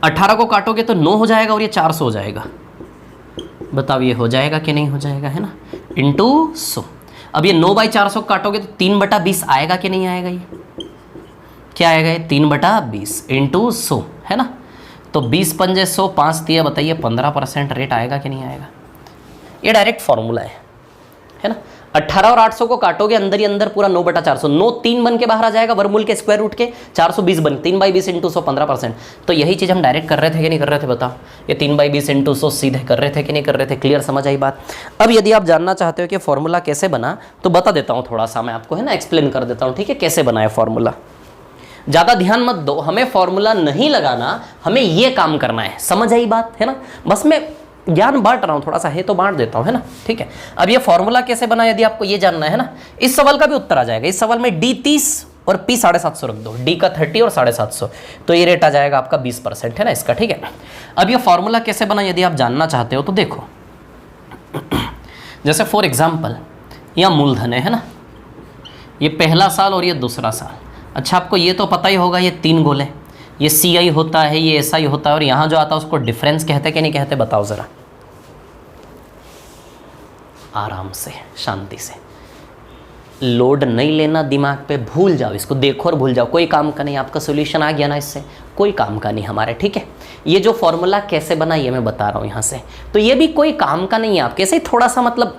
18 को काटोगे तो 9 हो जाएगा और ये 400 हो जाएगा। बताओ ये हो जाएगा कि नहीं हो जाएगा, है ना, इंटू 100। अब ये 9/400 काटोगे तो 3/20 आएगा कि नहीं आएगा, ये क्या आएगा, ये 3/20 इंटू 100, है ना। तो 20 पंजे 100, 5 दिया, बताइए 15% रेट आएगा कि नहीं आएगा। ये डायरेक्ट फॉर्मूला है ना। 18 और 800 को काटोगे अंदर ही अंदर पूरा 9/400, 9 3 बन के बाहर आ जाएगा वर्गमूल के स्क्वायर रूट के, 420 बन, 3/20 इंटू 100 15%। तो यही चीज़ हम डायरेक्ट कर रहे थे कि नहीं कर रहे थे, बताओ। ये 3/20 इंटू 100 सीधे कर रहे थे कि नहीं कर रहे थे, क्लियर समझ आई बात। अब यदि आप जानना चाहते हो कि फॉर्मूला कैसे बना तो बता देता हूँ, थोड़ा सा मैं आपको, है ना, एक्सप्लेन कर देता हूँ, ठीक है, कैसे बनाए फॉर्मूला। ज़्यादा ध्यान मत दो, हमें फॉर्मूला नहीं लगाना, हमें ये काम करना है, समझ आई बात, है ना। बस मैं ज्ञान बांट रहा हूँ, थोड़ा सा है तो बांट देता हूँ, है ना, ठीक है। अब ये फॉर्मूला कैसे बना यदि आपको ये जानना है ना, इस सवाल का भी उत्तर आ जाएगा। इस सवाल में डी 30 और पी 750 रख दो, डी का 30 और 750, तो ये रेट आ जाएगा आपका 20%, है ना इसका, ठीक है। अब ये फॉर्मूला कैसे बना यदि आप जानना चाहते हो तो देखो, जैसे फॉर एग्जाम्पल यहाँ मूलधन है ना, ये पहला साल और ये दूसरा साल। अच्छा आपको ये तो पता ही होगा, ये 3 गोले, ये CI होता है, ये SI होता है, और यहाँ जो आता है उसको डिफरेंस कहते कि नहीं कहते, बताओ ज़रा। आराम से शांति से, लोड नहीं लेना दिमाग पे, भूल जाओ इसको, देखो और भूल जाओ, कोई काम का नहीं। आपका सोल्यूशन आ गया ना इससे, कोई काम का नहीं हमारे, ठीक है। ये जो फॉर्मूला कैसे बना ये मैं बता रहा हूँ यहाँ से, तो ये भी कोई काम का नहीं है आपके। ऐसे ही थोड़ा सा मतलब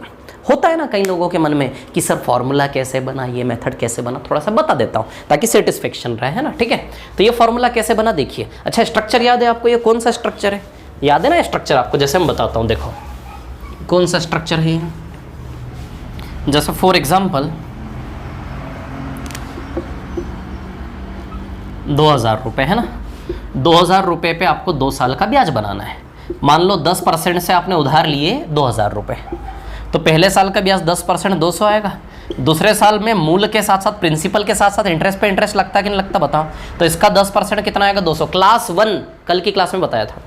होता है ना कई लोगों के मन में कि सर फॉर्मूला कैसे बना, ये मेथड कैसे बना, थोड़ा सा बता देता हूँ ताकि सेटिस्फेक्शन रहे, है ना, ठीक है। तो ये फॉर्मूला कैसे बना देखिए। अच्छा स्ट्रक्चर याद है आपको, ये कौन सा स्ट्रक्चर है, याद है ना स्ट्रक्चर आपको, जैसे मैं बताता हूँ, देखो कौन सा स्ट्रक्चर है। जैसे फॉर एग्जाम्पल 2000 रुपये है ना, 2000 रुपये पे आपको 2 साल का ब्याज बनाना है। मान लो 10% से आपने उधार लिए 2000 रुपये, तो पहले साल का ब्याज 10% 200 आएगा। दूसरे साल में मूल के साथ साथ प्रिंसिपल के साथ साथ इंटरेस्ट पे इंटरेस्ट लगता है कि नहीं लगता, बताओ। तो इसका 10% कितना आएगा 200। क्लास 1 कल की क्लास में बताया था,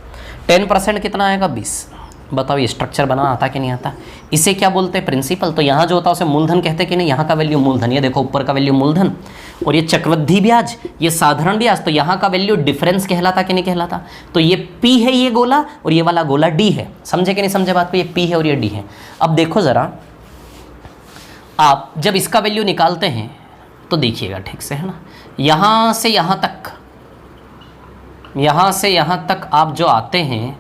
10% कितना आएगा 20, बताओ ये स्ट्रक्चर बनाना आता कि नहीं आता? इसे क्या बोलते हैं? प्रिंसिपल। तो यहाँ जो होता है उसे मूलधन कहते हैं कि नहीं? यहाँ का वैल्यू मूलधन, ये देखो ऊपर का वैल्यू मूलधन, और ये चक्रवृद्धि ब्याज, ये साधारण ब्याज, तो यहाँ का वैल्यू डिफरेंस कहलाता कि नहीं कहलाता? तो ये P है ये गोला, और ये वाला गोला D है। समझे कि नहीं समझे बात को? ये P है और ये D है। अब देखो जरा, आप जब इसका वैल्यू निकालते हैं तो देखिएगा ठीक से, है ना, यहाँ से यहाँ तक, यहाँ से यहाँ तक आप जो आते हैं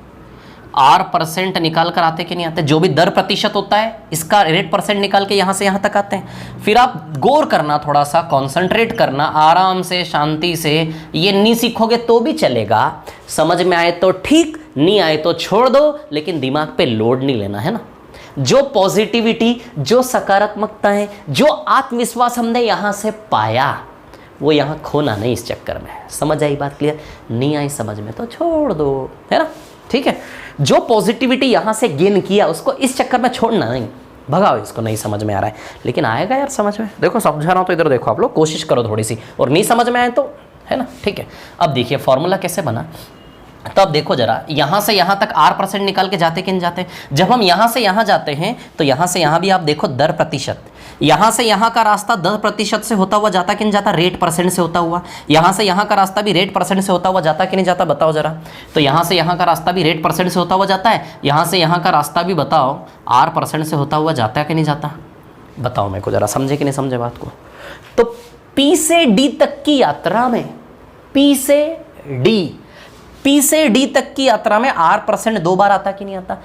R% निकाल कर आते कि नहीं आते? जो भी दर प्रतिशत होता है इसका रेट परसेंट निकाल के यहाँ से यहाँ तक आते हैं। फिर आप गौर करना, थोड़ा सा कॉन्सेंट्रेट करना, आराम से शांति से। ये नहीं सीखोगे तो भी चलेगा, समझ में आए तो ठीक, नहीं आए तो छोड़ दो, लेकिन दिमाग पे लोड नहीं लेना, है ना। जो पॉजिटिविटी, जो सकारात्मकता है, जो आत्मविश्वास हमने यहाँ से पाया, वो यहाँ खोना नहीं इस चक्कर में। समझ आई बात क्लियर? नहीं आई समझ में तो छोड़ दो, है ना, ठीक है। जो पॉजिटिविटी यहाँ से गेन किया उसको इस चक्कर में छोड़ना नहीं, भगाओ इसको। नहीं समझ में आ रहा है, लेकिन आएगा यार समझ में। देखो समझा रहा हूँ तो इधर देखो, आप लोग कोशिश करो थोड़ी सी, और नहीं समझ में आए तो, है ना, ठीक है। अब देखिए फॉर्मूला कैसे बना, तो अब देखो जरा, यहाँ से यहाँ तक R% निकाल के जाते कि नहीं जाते? जब हम यहाँ से यहाँ जाते हैं तो यहाँ से यहाँ भी आप देखो दर प्रतिशत, यहाँ से यहाँ का रास्ता 10% से होता हुआ जाता कि नहीं जाता? रेट परसेंट से होता हुआ। यहाँ से यहाँ का रास्ता भी रेट परसेंट से होता हुआ जाता कि नहीं जाता? बताओ जरा। तो यहाँ से यहाँ का रास्ता भी रेट परसेंट से होता हुआ जाता है, यहाँ से यहाँ का रास्ता भी बताओ R% से होता हुआ जाता है कि नहीं जाता? बताओ मेरे को जरा, समझे कि नहीं समझे बात को? तो P से D तक की यात्रा में, P से D तक की यात्रा में R% 2 बार आता कि नहीं आता?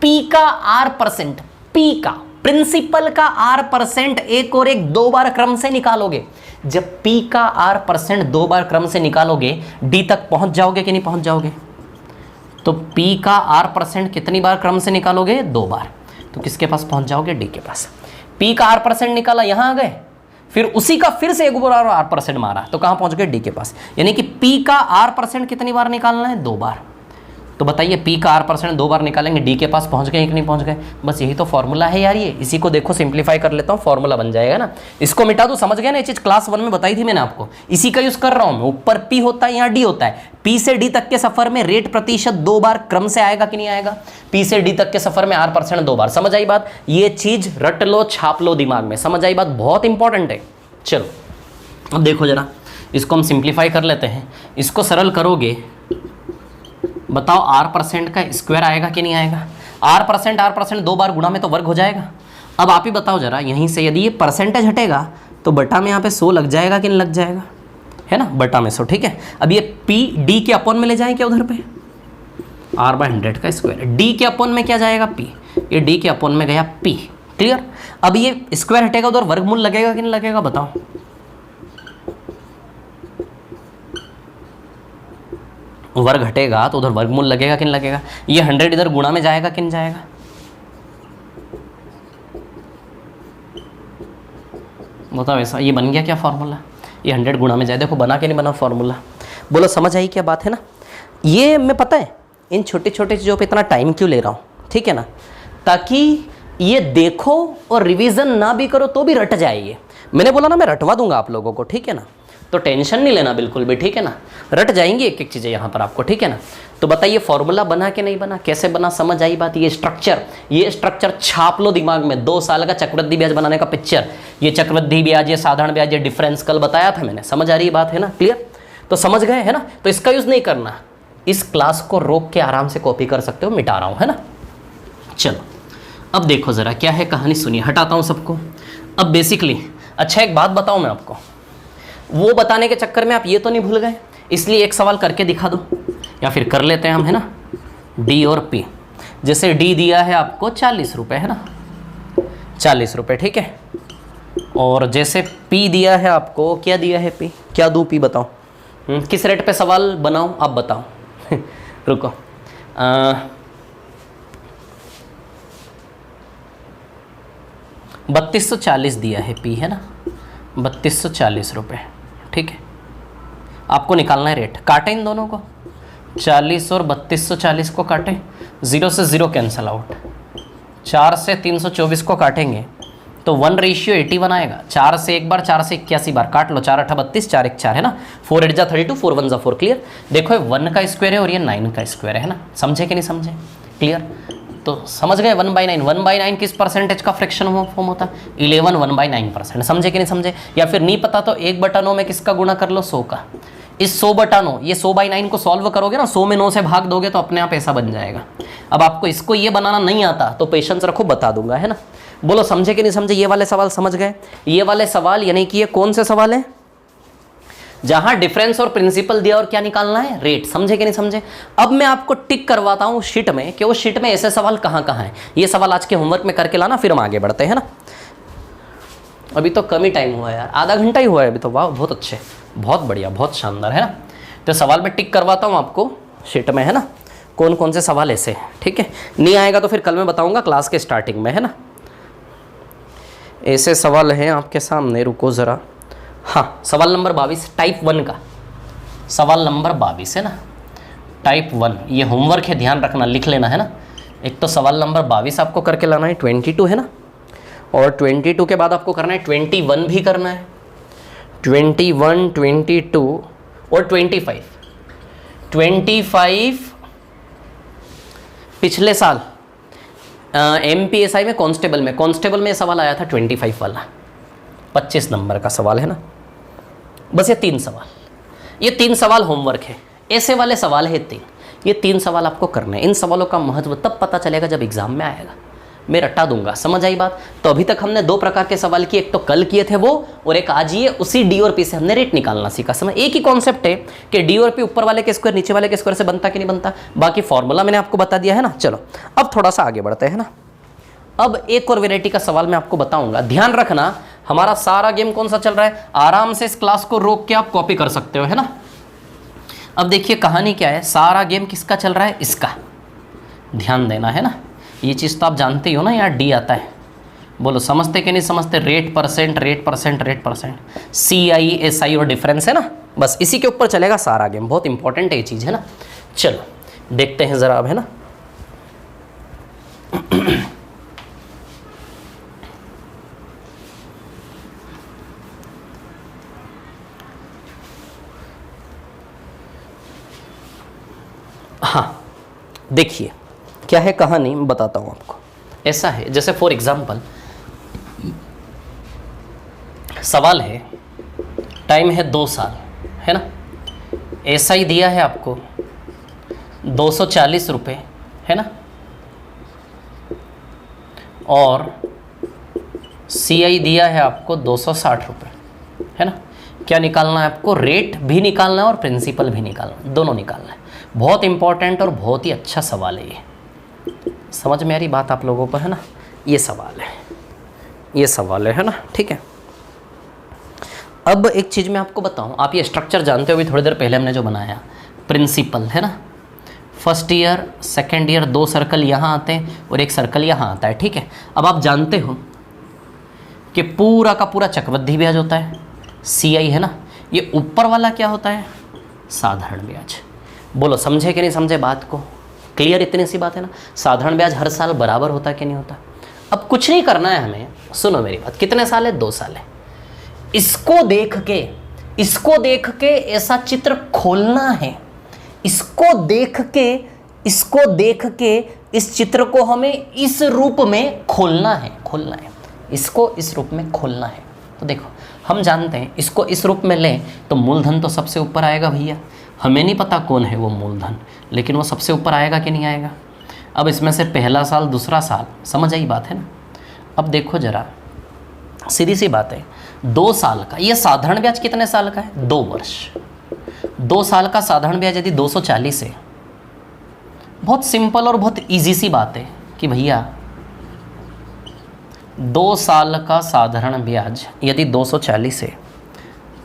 P का R%, P का प्रिंसिपल का R% एक और एक 2 बार क्रम से निकालोगे। जब P का R% 2 बार क्रम से निकालोगे, D तक पहुंच जाओगे कि नहीं पहुंच जाओगे? तो P का R% कितनी बार क्रम से निकालोगे? 2 बार। तो किसके पास पहुंच जाओगे? D के पास। P का R% निकाला, यहां आ गए, फिर उसी का फिर से एक बार R% मारा, तो कहां पहुंच गए? D के पास। यानी कि P का R% कितनी बार निकालना है? 2 बार। तो बताइए P का R% 2 बार निकालेंगे, D के पास पहुंच गए कि नहीं पहुंच गए? बस यही तो फॉर्मूला है यार ये। इसी को देखो सिंप्लीफाई कर लेता हूँ, फॉर्मूला बन जाएगा ना। इसको मिटा दो, समझ गए ना? ये चीज क्लास 1 में बताई थी मैंने आपको, इसी का यूज कर रहा हूँ मैं। ऊपर P होता है, यहाँ D होता है। P से D तक के सफर में रेट प्रतिशत 2 बार क्रम से आएगा कि नहीं आएगा? P से D तक के सफर में R% 2 बार। समझ आई बात? ये चीज रट लो, छाप लो दिमाग में। समझ आई बात? बहुत इंपॉर्टेंट है। चलो अब देखो जरा, इसको हम सिंप्लीफाई कर लेते हैं। इसको सरल करोगे, बताओ R% का स्क्वायर आएगा कि नहीं आएगा? R% 2 बार गुणा में तो वर्ग हो जाएगा। अब आप ही बताओ जरा, यहीं से यदि ये परसेंटेज हटेगा तो बटा में यहाँ पे 100 लग जाएगा कि नहीं लग जाएगा? है ना, बटा में 100, ठीक है। अब ये P D के अपॉन में ले जाए क्या उधर पे? R/100 का स्क्वायर, D के अपॉन में क्या जाएगा? P। ये D के अपॉन में गया P। क्लियर? अब ये स्क्वायर हटेगा, उधर वर्गमूल लगेगा कि नहीं लगेगा? बताओ। वर्ग हटेगा तो उधर वर्गमूल लगेगा कि नहीं लगेगा? ये 100 इधर गुणा में जाएगा कि नहीं जाएगा? बताओ ऐसा, ये बन गया क्या फॉर्मूला? ये 100 गुणा में जाए, देखो बना के नहीं बना फॉर्मूला? बोलो समझ आई क्या बात है ना? ये मैं पता है इन छोटे छोटे चीज़ों पे इतना टाइम क्यों ले रहा हूँ, ठीक है ना, ताकि ये देखो और रिवीजन ना भी करो तो भी रट जाइए। मैंने बोला ना मैं रटवा दूंगा आप लोगों को, ठीक है ना, तो टेंशन नहीं लेना बिल्कुल भी, ठीक है ना। रट जाएंगे एक एक चीज़ें यहाँ पर आपको, ठीक है ना। तो बताइए फॉर्मूला बना कि नहीं बना, कैसे बना, समझ आई बात? ये स्ट्रक्चर छाप लो दिमाग में। 2 साल का चक्रवृद्धि ब्याज बनाने का पिक्चर, ये चक्रवृद्धि ब्याज, ये साधारण ब्याज, ये डिफरेंस कल बताया था मैंने। समझ आ रही बात है ना? क्लियर? तो समझ गए है ना? तो इसका यूज नहीं करना, इस क्लास को रोक के आराम से कॉपी कर सकते हो, मिटा रहा हूँ, है ना। चलो अब देखो जरा क्या है कहानी, सुनिए। हटाता हूँ सबको। अब बेसिकली अच्छा एक बात बताऊँ मैं आपको, वो बताने के चक्कर में आप ये तो नहीं भूल गए, इसलिए एक सवाल करके दिखा दो, या फिर कर लेते हैं हम, है ना। D और P, जैसे D दिया है आपको 40 रुपये, है ना, 40 रुपये, ठीक है। और जैसे P दिया है आपको, क्या दिया है P, क्या दूँ P बताओ? किस रेट पे सवाल बनाऊँ आप बताओ? रुको, 3240 दिया है P, है ना, 3240 रुपये, ठीक है। आपको निकालना है रेट, काटें इन दोनों को, 40 और 3240 को काटें, 0 से 0 कैंसिल आउट, 4 से 324 को काटेंगे तो 1:81 आएगा। 4 से एक बार, 4 से 81 बार काट लो, 4 8 32, 4 1 4, है ना, 4 8 जा 32, 4 1 जा 4। क्लियर? देखो ये 1 का स्क्वायर है और ये 9 का स्क्वायर है ना, समझे कि नहीं समझे? क्लियर? तो समझ गए 1/9, 1/9 किस परसेंटेज का फ्रैक्शन फॉर्म होता है? 11 1/9%। समझे कि नहीं समझे? या फिर नहीं पता तो 1/9 में किसका गुणा कर लो? 100 का। इस 100/9, ये 100/9 को सॉल्व करोगे ना, 100 में 9 से भाग दोगे तो अपने आप ऐसा बन जाएगा। अब आपको इसको ये बनाना नहीं आता तो पेशेंस रखो, बता दूंगा, है ना। बोलो समझे कि नहीं समझे? ये वाले सवाल समझ गए? ये वाले सवाल यानी कि ये कौन से सवाल है? जहां डिफरेंस और प्रिंसिपल दिया और क्या निकालना है? रेट। समझे कि नहीं समझे? अब मैं आपको टिक करवाता हूं शीट में कि वो शीट में ऐसे सवाल कहां कहां हैं। ये सवाल आज के होमवर्क में करके लाना, फिर हम आगे बढ़ते हैं ना। अभी तो कम ही टाइम हुआ है यार, आधा घंटा ही हुआ है अभी तो। वाह, बहुत अच्छे, बहुत बढ़िया, बहुत शानदार, है ना। तो सवाल में टिक करवाता हूं आपको शीट में, है ना, कौन कौन से सवाल ऐसे हैं। ठीक है, नहीं आएगा तो फिर कल मैं बताऊंगा क्लास के स्टार्टिंग में, है ना। ऐसे सवाल हैं आपके सामने, रुको ज़रा। हाँ, सवाल नंबर 22 टाइप 1 का, सवाल नंबर 22 है ना, टाइप 1। ये होमवर्क है, ध्यान रखना, लिख लेना, है ना। एक तो सवाल नंबर 22 आपको करके लाना है, 22 है ना, और 22 के बाद आपको करना है 21 भी करना है, 21, 22 और 25 पिछले साल MPSI में कांस्टेबल में सवाल आया था 25 वाला, 25 नंबर का सवाल, है ना। बस ये 3 सवाल, ये 3 सवाल होमवर्क है। ऐसे वाले सवाल है 3, ये 3 सवाल आपको करने हैं। इन सवालों का महत्व तब पता चलेगा जब एग्जाम में आएगा, मैं रटा दूंगा। समझ आई बात? तो अभी तक हमने 2 प्रकार के सवाल किए, एक तो कल किए थे वो, और एक आज ये उसी डी और पी से हमने रेट निकालना सीखा। समझ? एक ही कॉन्सेप्ट है कि डी और पी ऊपर वाले के स्क्वायर नीचे वाले के स्क्वायर से बनता कि नहीं बनता, बाकी फॉर्मूला मैंने आपको बता दिया, है ना। चलो अब थोड़ा सा आगे बढ़ते हैं ना। अब एक और वेराइटी का सवाल मैं आपको बताऊंगा, ध्यान रखना। हमारा सारा गेम कौन सा चल रहा है? आराम से इस क्लास को रोक के आप कॉपी कर सकते हो, है ना। अब देखिए कहानी क्या है, सारा गेम किसका चल रहा है? इसका ध्यान देना, है ना। ये चीज़ तो आप जानते ही हो ना, यहाँ डी आता है। बोलो समझते कि नहीं समझते? रेट परसेंट, CI SI और डिफरेंस, है ना। बस इसी के ऊपर चलेगा सारा गेम, बहुत इंपॉर्टेंट है ये चीज़, है ना। चलो देखते हैं ज़रा अब, है ना। हाँ देखिए क्या है कहानी, मैं बताता हूँ आपको। ऐसा है जैसे फॉर एग्जाम्पल सवाल है, टाइम है 2 साल, है ना। SI दिया है आपको 240 रुपये, है ना, और CI दिया है आपको 260 रुपये, है ना। क्या निकालना है आपको? रेट भी निकालना है और प्रिंसिपल भी निकालना है, दोनों निकालना है। बहुत इंपॉर्टेंट और बहुत ही अच्छा सवाल है ये। समझ में आ रही बात आप लोगों पर, है ना। ये सवाल है, ये सवाल है ना, ठीक है। अब एक चीज़ मैं आपको बताऊं, आप ये स्ट्रक्चर जानते हो, अभी थोड़ी देर पहले हमने जो बनाया प्रिंसिपल, है ना। First year second year 2 circle यहाँ आते हैं और 1 सर्कल यहाँ आता है, ठीक है। अब आप जानते हो कि पूरा का पूरा चक्रवृद्धि ब्याज होता है, CI, है ना। ये ऊपर वाला क्या होता है? साधारण ब्याज। बोलो समझे कि नहीं समझे बात को? क्लियर? इतनी सी बात है ना। साधारण ब्याज हर साल बराबर होता है कि नहीं होता? अब कुछ नहीं करना है हमें, सुनो मेरी बात। कितने साल है? 2 साल है। इसको देख के ऐसा चित्र खोलना है, इसको देख के इस चित्र को हमें इस रूप में खोलना है, इसको इस रूप में खोलना है। तो देखो हम जानते हैं इसको इस रूप में लें तो मूलधन तो सबसे ऊपर आएगा भैया। हमें नहीं पता कौन है वो मूलधन, लेकिन वो सबसे ऊपर आएगा कि नहीं आएगा। अब इसमें से पहला साल दूसरा साल, समझ आई बात है ना। अब देखो जरा, सीधी सी बात है, 2 साल का ये साधारण ब्याज कितने साल का है? 2 वर्ष। 2 साल का साधारण ब्याज यदि 240 है, बहुत सिंपल और बहुत इजी सी बात है कि भैया 2 साल का साधारण ब्याज यदि 240 है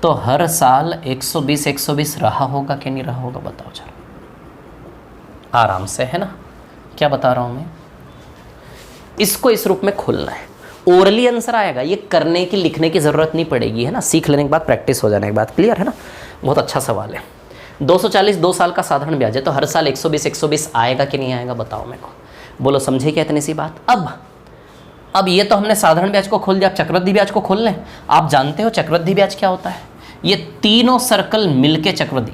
तो हर साल 120 रहा होगा कि नहीं रहा होगा? बताओ जरा आराम से, है ना। क्या बता रहा हूं मैं? इसको इस रूप में खोलना है, ओरली आंसर आएगा। ये करने की लिखने की ज़रूरत नहीं पड़ेगी, है ना। सीख लेने के बाद, प्रैक्टिस हो जाने के बाद, क्लियर है ना। बहुत अच्छा सवाल है। 240 2 साल का साधारण ब्याज है तो हर साल 120 आएगा कि नहीं आएगा? बताओ मेरे को। बोलो समझे क्या इतनी सी बात? अब ये तो हमने साधारण ब्याज को खोल दिया, आप चक्रवृद्धि ब्याज को खोल लें। आप जानते हो चक्रवृद्धि ब्याज क्या होता है? ये तीनों सर्कल मिलके चक्रवृद्धि,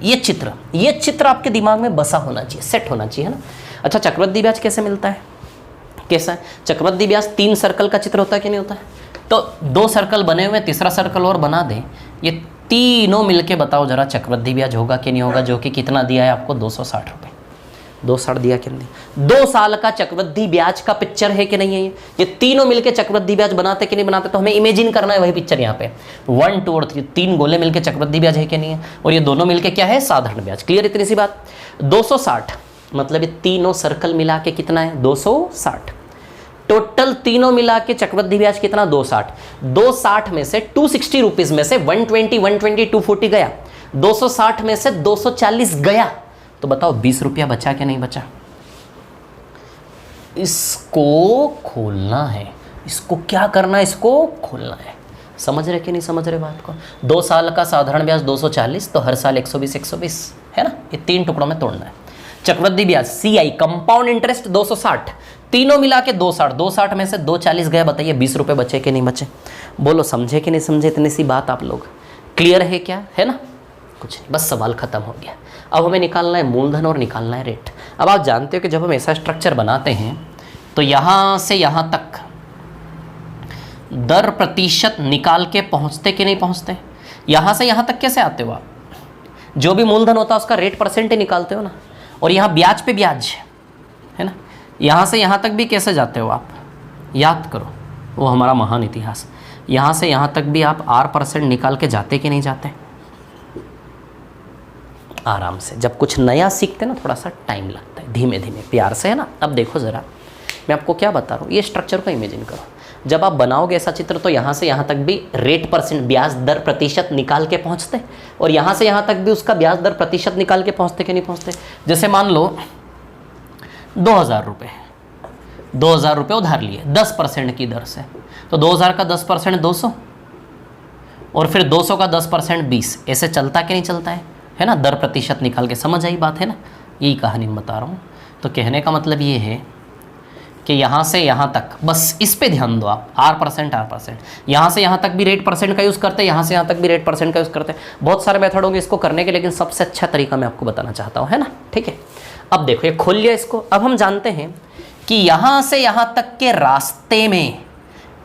ये चित्र आपके दिमाग में बसा होना चाहिए, सेट होना चाहिए, है ना। अच्छा चक्रवृद्धि ब्याज कैसे मिलता है? कैसा है? चक्रवृद्धि ब्याज 3 सर्कल का चित्र होता है कि नहीं होता है? तो 2 सर्कल बने हुए, तीसरा सर्कल और बना दें, ये तीनों मिलके बताओ जरा चक्रवृद्धि ब्याज होगा कि नहीं होगा, जो कि कितना दिया है आपको 260 रुपये। 260 दिया कि नहीं? 2 साल का चक्रवृद्धि ब्याज का पिक्चर है कि नहीं है? ये तीनों मिलके चक्रवृद्धि ब्याज बनाते कि नहीं बनाते? तो हमें इमेजिन करना है वही पिक्चर यहाँ पे 1 2 और 3 3 गोले मिलके चक्रवृद्धि ब्याज है कि नहीं है, और ये दोनों मिलके क्या है? साधारण ब्याज। क्लियर? इतनी सी बात। 260 मतलब ये तीनों सर्कल मिला के कितना है? 260। टोटल तीनों मिला के चक्रवृद्धि ब्याज कितना? 260। 260 में से 260 रुपीज में से 120 120 240 गया, 260 में से 240 गया, तो बताओ 20 रुपया बचा क्या नहीं बचा? इसको खोलना है, इसको क्या करना है? इसको खोलना है। समझ रहे कि नहीं समझ रहे बात को? 2 साल का साधारण ब्याज 240, तो हर साल 120 120 है ना, ये 3 टुकड़ों में तोड़ना है। चक्रवृद्धि ब्याज CI कंपाउंड इंटरेस्ट 260, तीनों मिला के 260, 260 में से 240 गया, बताइए 20 रुपए बचे कि नहीं बचे? बोलो समझे कि नहीं समझे? इतनी सी बात आप लोग क्लियर है क्या? है ना? कुछ नहीं, बस सवाल खत्म हो गया। अब हमें निकालना है मूलधन और निकालना है रेट। अब आप जानते हो कि जब हम ऐसा स्ट्रक्चर बनाते हैं तो यहाँ से यहाँ तक दर प्रतिशत निकाल के पहुँचते कि नहीं पहुँचते? यहाँ से यहाँ तक कैसे आते हो आप? जो भी मूलधन होता है उसका रेट परसेंट ही निकालते हो ना, और यहाँ ब्याज पे ब्याज है ना। यहाँ से यहाँ तक भी कैसे जाते हो आप? याद करो वो हमारा महान इतिहास। यहाँ से यहाँ तक भी आप R% निकाल के जाते कि नहीं जाते? आराम से। जब कुछ नया सीखते ना थोड़ा सा टाइम लगता है, धीमे धीमे प्यार से, है ना। अब देखो ज़रा मैं आपको क्या बता रहा हूँ, ये स्ट्रक्चर को इमेजिन करो। जब आप बनाओगे ऐसा चित्र तो यहाँ से यहाँ तक भी रेट परसेंट ब्याज दर प्रतिशत निकाल के पहुँचते, और यहाँ से यहाँ तक भी उसका ब्याज दर प्रतिशत निकाल के पहुँचते कि नहीं पहुँचते? जैसे मान लो 2000 रुपये, 2000 रुपये उधार लिए 10% की दर से, तो 2000 का 10% 200, और फिर 200 का 10% 20, ऐसे चलता कि नहीं चलता है ना? दर प्रतिशत निकाल के। समझ आई बात है ना? यही कहानी मैं बता रहा हूँ। तो कहने का मतलब ये है कि यहाँ से यहाँ तक बस इस पे ध्यान दो आप, R%। यहाँ से यहाँ तक भी रेट परसेंट का यूज़ करते हैं, यहाँ से यहाँ तक भी रेट परसेंट का यूज़ करते हैं। बहुत सारे मेथड होंगे इसको करने के, लेकिन सबसे अच्छा तरीका मैं आपको बताना चाहता हूँ, है ना। ठीक है, अब देखो ये खोल लिया इसको। अब हम जानते हैं कि यहाँ से यहाँ तक के रास्ते में,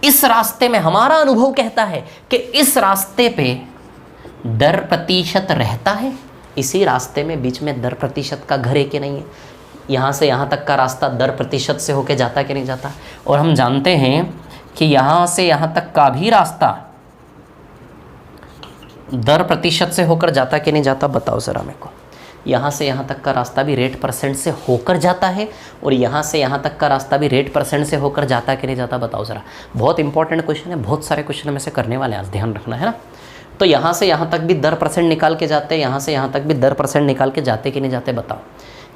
इस रास्ते में हमारा अनुभव कहता है कि इस रास्ते पे दर प्रतिशत रहता है। इसी रास्ते में बीच में दर प्रतिशत का घर है कि नहीं है? यहाँ से यहाँ तक का रास्ता दर प्रतिशत से होके जाता कि नहीं जाता? और हम जानते हैं कि यहाँ से यहाँ तक का भी रास्ता दर प्रतिशत से होकर जाता कि नहीं जाता? बताओ ज़रा मेरे को। यहाँ से यहाँ तक का रास्ता भी रेट परसेंट से होकर जाता है, और यहाँ से यहाँ तक का रास्ता भी रेट परसेंट से होकर जाता कि नहीं जाता? बताओ ज़रा। बहुत इंपॉर्टेंट क्वेश्चन है, बहुत सारे क्वेश्चन में से करने वाले आज, ध्यान रखना, है ना। तो यहाँ से यहाँ तक भी दर परसेंट निकाल के जाते हैं, यहाँ से यहाँ तक भी दर परसेंट निकाल के जाते कि नहीं जाते? बताओ।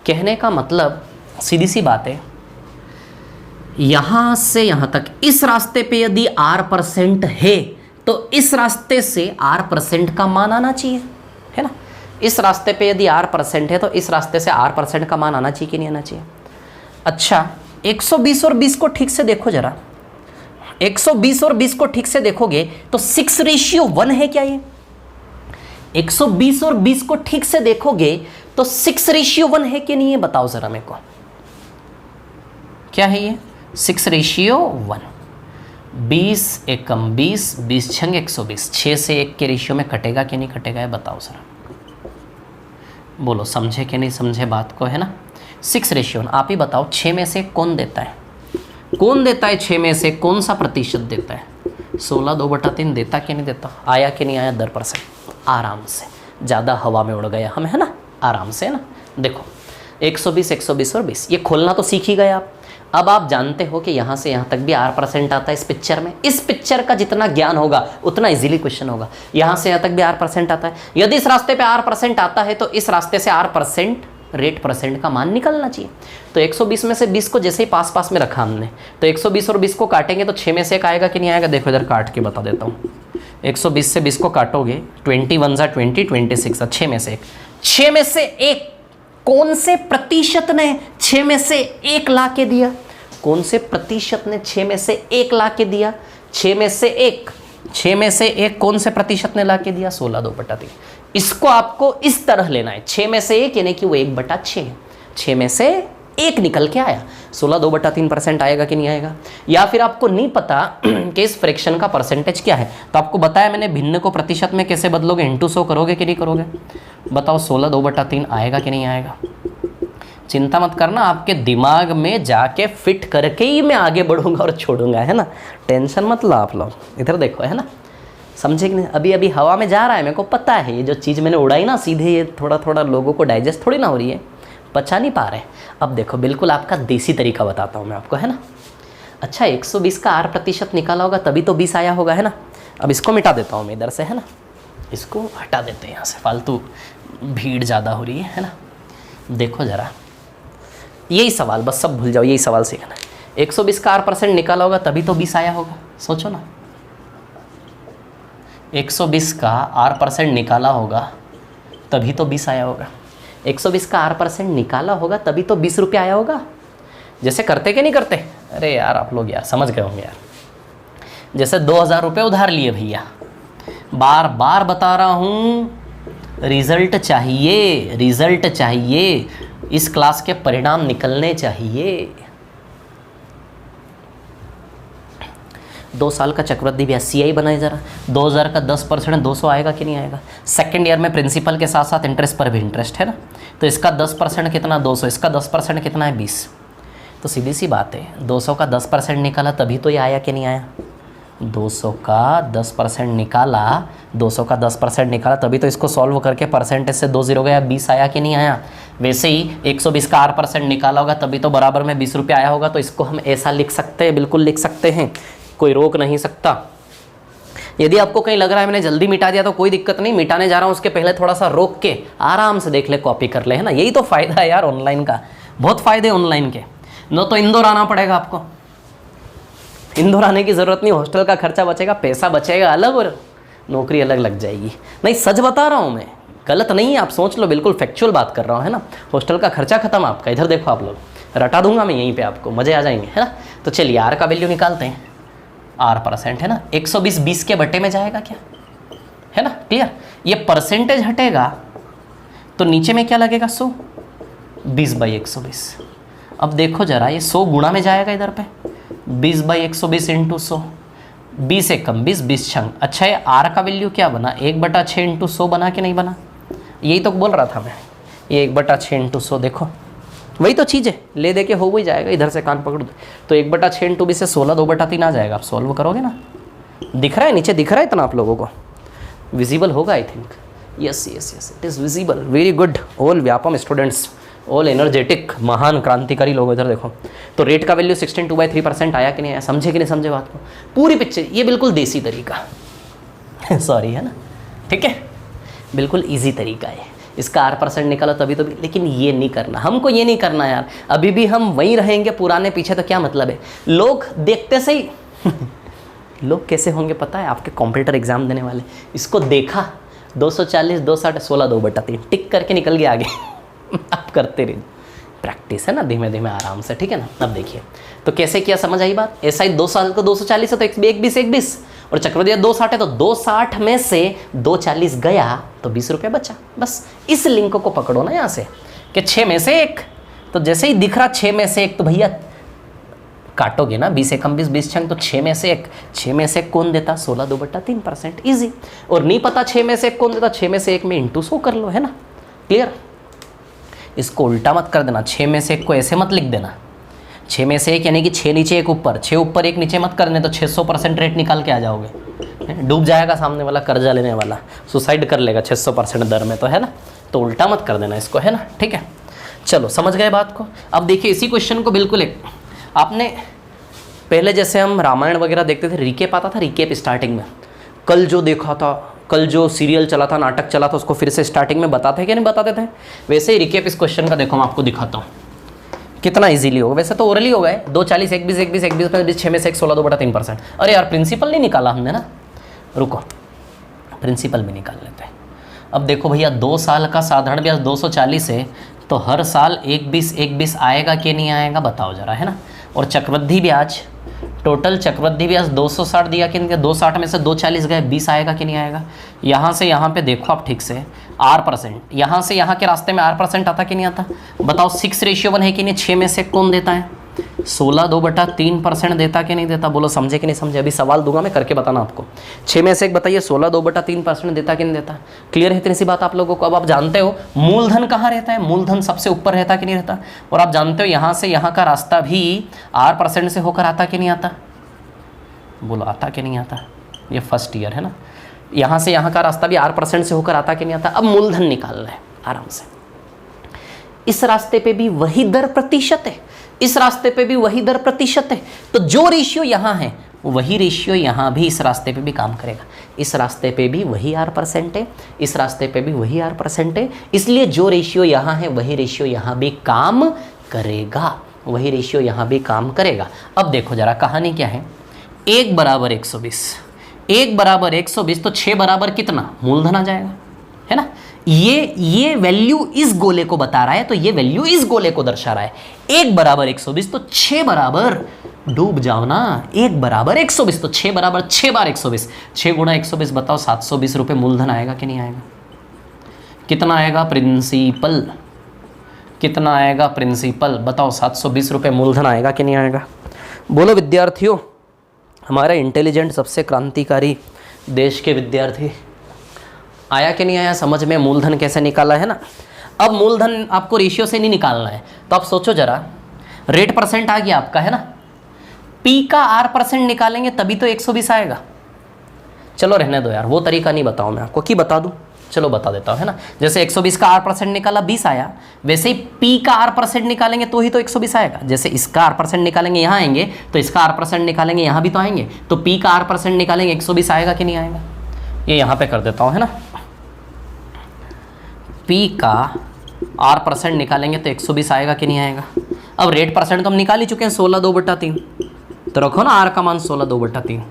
कहने का मतलब सीधी सी बात है, यहाँ से यहाँ तक इस रास्ते पे यदि R% है तो इस रास्ते से R% का मान आना चाहिए, है ना। इस रास्ते पे यदि R% है तो इस रास्ते से R% का मान आना चाहिए कि नहीं आना चाहिए? अच्छा, 120 और 20 को ठीक से देखो जरा। 120 और 20 को ठीक से देखोगे तो 6:1 है क्या ये? 120 और 20 को ठीक से देखोगे तो 6:1 है कि नहीं है? बताओ जरा मेरे को, क्या है ये? 6:1। 20 एकम 20, 20 छंग 120, 6 से 1 के रेशियो में कटेगा कि नहीं कटेगा? है बताओ जरा, बोलो समझे कि नहीं समझे बात को, है ना। 6:1 आप ही बताओ, 6 में से कौन देता है? कौन देता है 6 में से? कौन सा प्रतिशत देता है? 16 2/3 देता कि नहीं देता? आया कि नहीं आया दर परसेंट? आराम से, ज़्यादा हवा में उड़ गया हम, है ना, आराम से, है ना। देखो 120 120 और 20, ये खोलना तो सीख ही गए आप। अब आप जानते हो कि यहाँ से यहाँ तक भी R% आता है इस पिक्चर में। इस पिक्चर का जितना ज्ञान होगा उतना इजीली क्वेश्चन होगा। यहाँ से यहाँ तक भी R% आता है। यदि इस रास्ते पे R% आता है तो इस रास्ते से R% रेट परसेंट का मान निकलना चाहिए। तो 120 में से 20 को जैसे ही पास पास में रखा हमने, तो 120 और 20 को काटेंगे तो 6 में से 1 आएगा कि नहीं आएगा? देखो इधर काट के बता देता हूँ। 120 से 20 को काटोगे, 21 = 20, 26, 6 में से 1। 6 में से 1 कौन से प्रतिशत ने 6 में से 1 ला के दिया? कौन से प्रतिशत ने 6 में से 1 ला के दिया? 6 में से 1, 6 में से 1 कौन से प्रतिशत ने ला के दिया? 16 2/3। इसको आपको इस तरह लेना है, 6 में से 1 यानी कि वो 1/6 है। 6 में से एक निकल के आया, 16/2/3% आएगा कि नहीं आएगा। या फिर आपको नहीं पता कि इस फ्रैक्शन का परसेंटेज क्या है, तो आपको बताया मैंने भिन्न को प्रतिशत में कैसे बदलोगे, इंटू 100 करोगे कि नहीं करोगे। बताओ 16/2/3 आएगा कि नहीं आएगा। चिंता मत करना, आपके दिमाग में जाके फिट करके ही मैं आगे बढ़ूंगा और छोड़ूंगा, है ना, टेंशन मत लो आप लोग। इधर देखो, है ना, समझे कि नहीं। अभी अभी हवा में जा रहा है, मेरे को पता है, ये जो चीज़ मैंने उड़ाई ना सीधे, ये थोड़ा थोड़ा लोगों को डाइजेस्ट थोड़ी ना हो रही है, पचा नहीं पा रहे। अब देखो बिल्कुल आपका देसी तरीका बताता हूँ मैं आपको, है ना। अच्छा 120 का R% निकाला होगा तभी तो 20 आया होगा, है ना। अब इसको मिटा देता हूँ मैं इधर से, है ना, इसको हटा देते हैं यहाँ से, फालतू भीड़ ज़्यादा हो रही है ना। देखो ज़रा यही सवाल, बस सब भूल जाओ, यही सवाल सीखना है। 120 का R% निकाला होगा तभी तो 20 आया होगा, सोचो ना। 120 का R% निकाला होगा तभी तो 20 आया होगा। 120 का R% निकाला होगा तभी तो 20 रुपये आया होगा। जैसे करते कि नहीं करते, अरे यार आप लोग यार समझ गए होंगे यार। जैसे 2000 रुपये उधार लिए भैया, बार बार बता रहा हूँ, रिजल्ट चाहिए, रिजल्ट चाहिए, इस क्लास के परिणाम निकलने चाहिए। 2 साल का चक्रवृद्धि ब्याज CI बनाए जरा, 2000 का 10% 200 आएगा कि नहीं आएगा। सेकेंड ईयर में प्रिंसिपल के साथ साथ इंटरेस्ट पर भी इंटरेस्ट है ना, तो इसका 10% कितना 200, इसका 10% कितना है 20। तो सीधी सी बात है, 200 का 10% निकाला तभी तो ये आया कि नहीं आया। 200 का 10% निकाला, 200 का 10% निकाला तभी तो इसको सॉल्व करके परसेंटेज से 2 0 गया, 20 आया कि नहीं आया। वैसे ही 120 का R% निकाला होगा तभी तो बराबर में 20 रुपये आया होगा। तो इसको हम ऐसा लिख सकते हैं, बिल्कुल लिख सकते हैं, कोई रोक नहीं सकता। यदि आपको कहीं लग रहा है मैंने जल्दी मिटा दिया तो कोई दिक्कत नहीं, मिटाने जा रहा हूँ उसके पहले थोड़ा सा रोक के आराम से देख ले, कॉपी कर ले, है ना। यही तो फ़ायदा है यार ऑनलाइन का, बहुत फ़ायदे ऑनलाइन के। न तो इंदौर आना पड़ेगा आपको, इंदौर आने की ज़रूरत नहीं, हॉस्टल का खर्चा बचेगा, पैसा बचेगा अलग और नौकरी अलग लग जाएगी। नहीं सच बता रहा हूँ मैं, गलत नहीं है, आप सोच लो, बिल्कुल फैक्चुअल बात कर रहा हूँ, है ना। हॉस्टल का खर्चा खत्म आपका। इधर देखो आप लोग, रटा दूंगा मैं यहीं पे आपको, मज़े आ जाएंगे, है ना। तो चलिए R का वैल्यू निकालते हैं। R% है ना, 120 20 के बटे में जाएगा क्या, है ना, क्लियर। ये परसेंटेज हटेगा तो नीचे में क्या लगेगा 100, 20/120। अब देखो जरा, ये 100 गुणा में जाएगा इधर पे, 20/120 इंटू 100, 20 एक कम 20, 20 छंग। अच्छा ये R का वैल्यू क्या बना, 1/6 इंटू 100 बना कि नहीं बना। यही तो बोल रहा था मैं, ये 1/6 इंटू 100, देखो वही तो चीज़ है, ले दे के हो ही जाएगा। इधर से कान पकड़ दो तो 1/6 इंटू 20 से 16/2/3 आ जाएगा। आप सॉल्व करोगे ना, दिख रहा है नीचे, दिख रहा है इतना आप लोगों को, विजिबल होगा I think. Yes yes yes it is visible, very good all Vyapam students, all energetic, महान क्रांतिकारी लोग। इधर देखो तो रेट का वैल्यू 16.2/3% आया कि नहीं आया, समझे कि नहीं समझे बात को, पूरी पिक्चर। ये बिल्कुल देसी तरीका सॉरी, है ना, ठीक है, बिल्कुल ईजी तरीका है। इसका R% निकालो तभी तो भी, लेकिन ये नहीं करना हमको, ये नहीं करना यार। अभी भी हम वहीं रहेंगे पुराने पीछे, तो क्या मतलब है। लोग देखते से ही लोग कैसे होंगे पता है, आपके कॉम्पिटिटर एग्जाम देने वाले, इसको देखा 240 260 16/2/3 टिक करके निकल गया आगे आप करते रहिए, प्रैक्टिस है ना, धीमे धीमे आराम से, ठीक है ना। अब देखिए तो कैसे किया, समझ आई बात। SI 2 साल को 240 है तो 120 और चक्रवृद्धि 260 है तो 260 में से 240 गया तो 20 रुपये बचा। बस इस लिंक को पकड़ो ना यहाँ से कि 6 में से 1, तो जैसे ही दिख रहा 6 में से 1 तो भैया काटोगे ना, 20 एकम 20 20 छंग, तो 6 में से 1, 6 में से 1 कौन देता 16/2/3%, ईजी। और नहीं पता 6 में से 1 कौन देता, 6 में से 1 में इंटू 100 कर लो, है ना, क्लियर। इसको उल्टा मत कर देना, 6 में से 1 को ऐसे मत लिख देना, 6 में से 1 यानी कि 6 नीचे 1 ऊपर, 6 ऊपर 1 नीचे मत करने, तो 600% रेट निकाल के आ जाओगे, डूब जाएगा सामने वाला, कर्जा लेने वाला सुसाइड कर लेगा 600% दर में, तो है ना। तो उल्टा मत कर देना इसको, है ना, ठीक है। चलो समझ गए बात को। अब देखिए इसी क्वेश्चन को बिल्कुल एक, आपने पहले जैसे हम रामायण वगैरह देखते थे, रिकेप आता था, रिकेप स्टार्टिंग में, कल जो देखा था, कल जो सीरियल चला था, नाटक चला था, उसको फिर से स्टार्टिंग में बताते क्या नहीं बताते थे, वैसे ही रिकेप इस क्वेश्चन का देखो मैं आपको दिखाता हूँ कितना इजीली होगा। वैसे तो ओरली होगा, 240 1 20 1 20 1 20 20 6 में से 1 16/2/3%। अरे यार प्रिंसिपल नहीं निकाला हमने ना, रुको प्रिंसिपल भी निकाल लेते हैं। अब देखो भैया 2 साल का साधारण ब्याज 240 है, तो हर साल 1 20 1 20 आएगा कि नहीं आएगा बताओ जरा, है ना। और चक्रवृद्धि ब्याज टोटल चक्रवृद्धि ब्याज 260 दिया कि नहीं दिया, 260 में से 240 गए, 20 आएगा कि नहीं आएगा। यहाँ से यहाँ पे देखो आप ठीक से R%, यहाँ से यहाँ के रास्ते में R% आता कि नहीं आता, बताओ 6:1 है कि नहीं, 6 में से कौन देता है, 16/2/3% देता कि नहीं देता, बोलो समझे कि नहीं समझे। अभी सवाल दूंगा मैं, करके बताना आपको। 6 में से एक बताइए 16/2/3% देता कि नहीं देता। क्लियर है इतनी सी बात आप लोगों को। अब आप जानते हो मूलधन कहाँ रहता है, मूलधन सबसे ऊपर रहता कि नहीं रहता। और आप जानते हो यहाँ से यहाँ का रास्ता भी R% से होकर आता कि नहीं आता, बोलो आता कि नहीं आता। ये फर्स्ट ईयर है ना, यहाँ से यहाँ का रास्ता भी R% से होकर आता कि नहीं आता। अब मूलधन निकालना है आराम से। इस रास्ते पे भी वही दर प्रतिशत है, इस रास्ते पे भी वही दर प्रतिशत है, तो जो रेशियो यहाँ है वही रेशियो यहाँ भी इस रास्ते पे भी काम करेगा। इस रास्ते पे भी वही R% है, इस रास्ते पे भी वही R% है, इसलिए जो रेशियो यहाँ है वही रेशियो यहाँ भी काम करेगा, वही रेशियो यहाँ भी काम करेगा। अब देखो जरा कहानी क्या है। 1 = 120, 1 = 120 तो 6 बराबर कितना, मूलधन आ जाएगा, है ना। ये वैल्यू इस गोले को बता रहा है, तो ये वैल्यू इस गोले को दर्शा रहा है। 1 = 120 तो 6 बराबर, डूब जाओ ना, 1 = 120 तो 6 बराबर 6 बार 120, 6 × 120 बताओ 720 रुपये मूलधन आएगा कि नहीं आएगा। कितना आएगा प्रिंसिपल, कितना आएगा प्रिंसिपल, बताओ 720 रुपये मूलधन आएगा कि नहीं आएगा। बोलो विद्यार्थियों, हमारा इंटेलिजेंट सबसे क्रांतिकारी देश के विद्यार्थी, आया कि नहीं आया समझ में, मूलधन कैसे निकाला है ना। अब मूलधन आपको रेशियो से नहीं निकालना है, तो आप सोचो जरा, रेट % आ गया आपका, है ना। P का R% निकालेंगे तभी तो 120 आएगा। चलो रहने दो यार, वो तरीका नहीं बताऊँ मैं आपको, कि बता दूँ, चलो बता देता हूँ, है ना। जैसे 120 का R% निकाला 20 आया, वैसे ही P का R% निकालेंगे तो ही तो 120 आएगा। जैसे इसका R% निकालेंगे यहाँ आएंगे, तो इसका R% निकालेंगे यहाँ भी तो आएंगे, तो P का R% निकालेंगे 120 आएगा कि नहीं आएगा। ये यहाँ पे कर देता हूँ, है ना। P का R% निकालेंगे तो 120 आएगा कि नहीं आएगा। अब रेट % तो हम निकाल ही चुके हैं 16/2/3, तो रखो ना R का मान 16/2/3।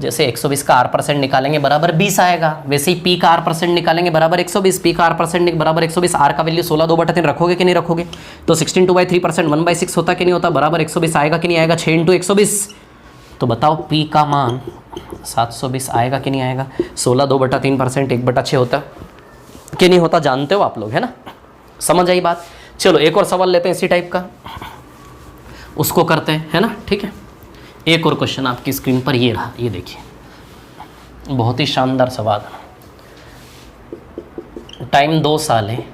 जैसे 120 का R% निकालेंगे बराबर 20 आएगा, वैसे ही P का R% निकालेंगे बराबर 120, P का R% बराबर 120, R का वैल्यू 16/2/3 रखोगे कि नहीं रखोगे, तो 16/2/3% 1/6 होता कि नहीं होता, बराबर 120 आएगा कि नहीं आएगा, 6 × 120, तो बताओ P का मान 720 आएगा कि नहीं आएगा। 16/2/3% 1/6 होता कि नहीं होता, जानते हो आप लोग, है ना। समझ आई बात। चलो एक और सवाल लेते हैं इसी टाइप का, उसको करते हैं, है ना, ठीक है। एक और क्वेश्चन आपकी स्क्रीन पर ये रहा, ये देखिए, बहुत ही शानदार सवाल। टाइम 2 साल है,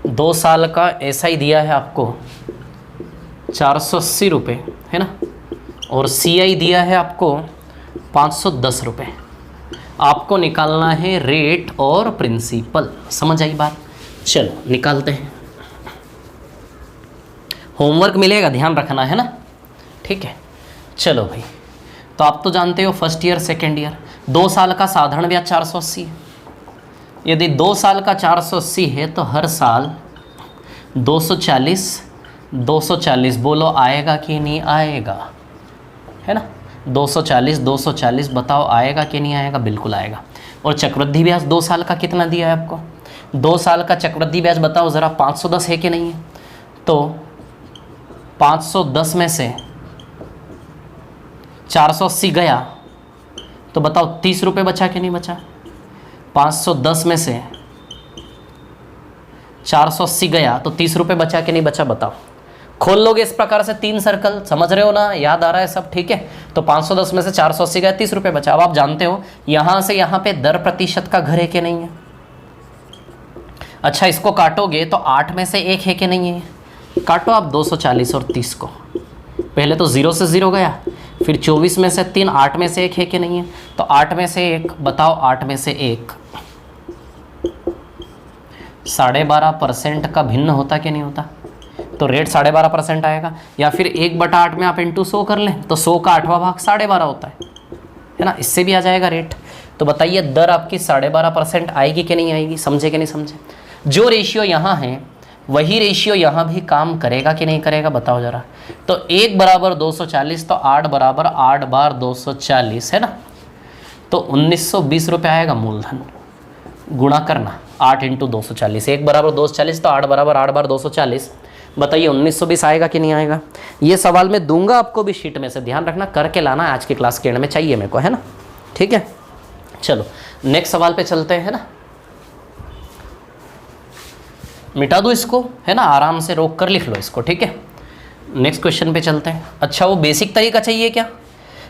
2 साल का SI दिया है आपको 480 रुपये, है ना, और CI दिया है आपको 510 रुपये। आपको निकालना है रेट और प्रिंसिपल। समझ आई बात। चलो निकालते हैं, होमवर्क मिलेगा, ध्यान रखना, है ना, ठीक है। चलो भाई, तो आप तो जानते हो फर्स्ट ईयर सेकेंड ईयर, 2 साल का साधारण ब्याज 480 है। यदि 2 साल का 480 है तो हर साल 240 बोलो आएगा कि नहीं आएगा, है ना। 240 बताओ आएगा कि नहीं आएगा, बिल्कुल आएगा। और चक्रवृद्धि ब्याज 2 साल का कितना दिया है आपको, 2 साल का चक्रवृद्धि ब्याज बताओ ज़रा 510 है कि नहीं है। तो 510 में से 480 गया तो बताओ 30 रुपये बचा कि नहीं बचा। 510 में से 480 गया तो 30 रुपये बचा कि नहीं बचा, बताओ। खोल लोगे इस प्रकार से 3 सर्कल, समझ रहे हो ना, याद आ रहा है सब, ठीक है। तो 510 में से 480 गया, 30 रुपये बचा। अब आप जानते हो यहाँ से यहाँ पे दर प्रतिशत का घर है कि नहीं है। अच्छा, इसको काटोगे तो 8 में से 1 है कि नहीं है। काटो आप 240 और 30 को, पहले तो 0 से 0 गया, फिर 24 में से 3, 8 में से 1 है कि नहीं है। तो 8 में से 1 बताओ, 8 में से 1 12.5% का भिन्न होता कि नहीं होता, तो रेट 12.5% आएगा। या फिर 1/8 में आप इंटू 100 कर लें तो 100 का 8वां भाग 12.5 होता है ना, इससे भी आ जाएगा रेट। तो बताइए दर आपकी 12.5% आएगी कि नहीं आएगी, समझे कि नहीं समझे। जो रेशियो यहाँ है वही रेशियो यहाँ भी काम करेगा कि नहीं करेगा, बताओ ज़रा। तो 1 = 240 तो 8 = 8 बार 240 है ना, तो 1920 रुपये आएगा मूलधन। गुणा करना 8 × 240, 1 = 240 तो 8 = 8 बार 240 बताइए 1920 आएगा कि नहीं आएगा? ये सवाल मैं दूंगा आपको भी शीट में से, ध्यान रखना, करके लाना आज की क्लास के एंड में, चाहिए मेरे को, है ना? ठीक है, चलो नेक्स्ट सवाल पे चलते हैं, है ना? मिटा दो इसको, है ना, आराम से रोक कर लिख लो इसको, ठीक है? नेक्स्ट क्वेश्चन पे चलते हैं। अच्छा, वो बेसिक तरीका चाहिए क्या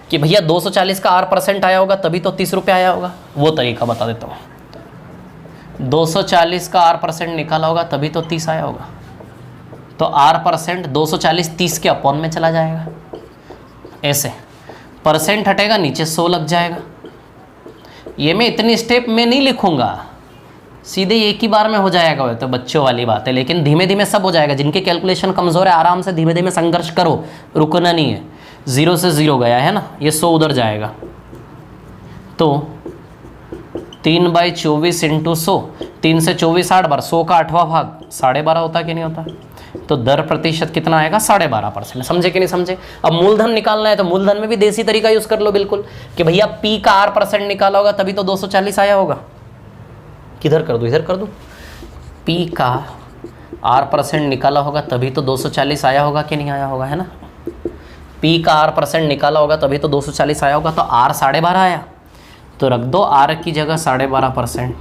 कि भैया 240 का R% आया होगा तभी तो 30 रुपये आया होगा? वो तरीका बता देता हूँ। 240 का R% निकाला होगा तभी तो 30 आया होगा। तो R% 240 30 के अपॉन में चला जाएगा, ऐसे परसेंट हटेगा, नीचे 100 लग जाएगा। ये मैं इतनी स्टेप में नहीं लिखूंगा, सीधे एक ही बार में हो जाएगा। वो तो बच्चों वाली बात है, लेकिन धीमे धीमे सब हो जाएगा। जिनके कैलकुलेशन कमज़ोर है आराम से धीमे धीमे संघर्ष करो, रुकना नहीं है। 0 से 0 गया है ना, ये 100 उधर जाएगा। तो 3/24 इंटू 100, 3 से 24 8 बार, 100 का 8वां भाग 12.5 होता कि नहीं होता? तो दर प्रतिशत कितना आएगा? 12.5%। समझे कि नहीं समझे? अब मूलधन निकालना है तो मूलधन में भी देसी तरीका यूज़ कर लो बिल्कुल, कि भैया P का R% निकाला होगा तभी तो 240 आया होगा। किधर कर दूँ? इधर कर दूँ। P का R% निकाला होगा तभी तो 240 आया होगा कि नहीं आया होगा, है ना? P का R% निकाला होगा तभी तो 240 आया होगा। तो R 12.5 आया, तो रख दो R की जगह 12.5%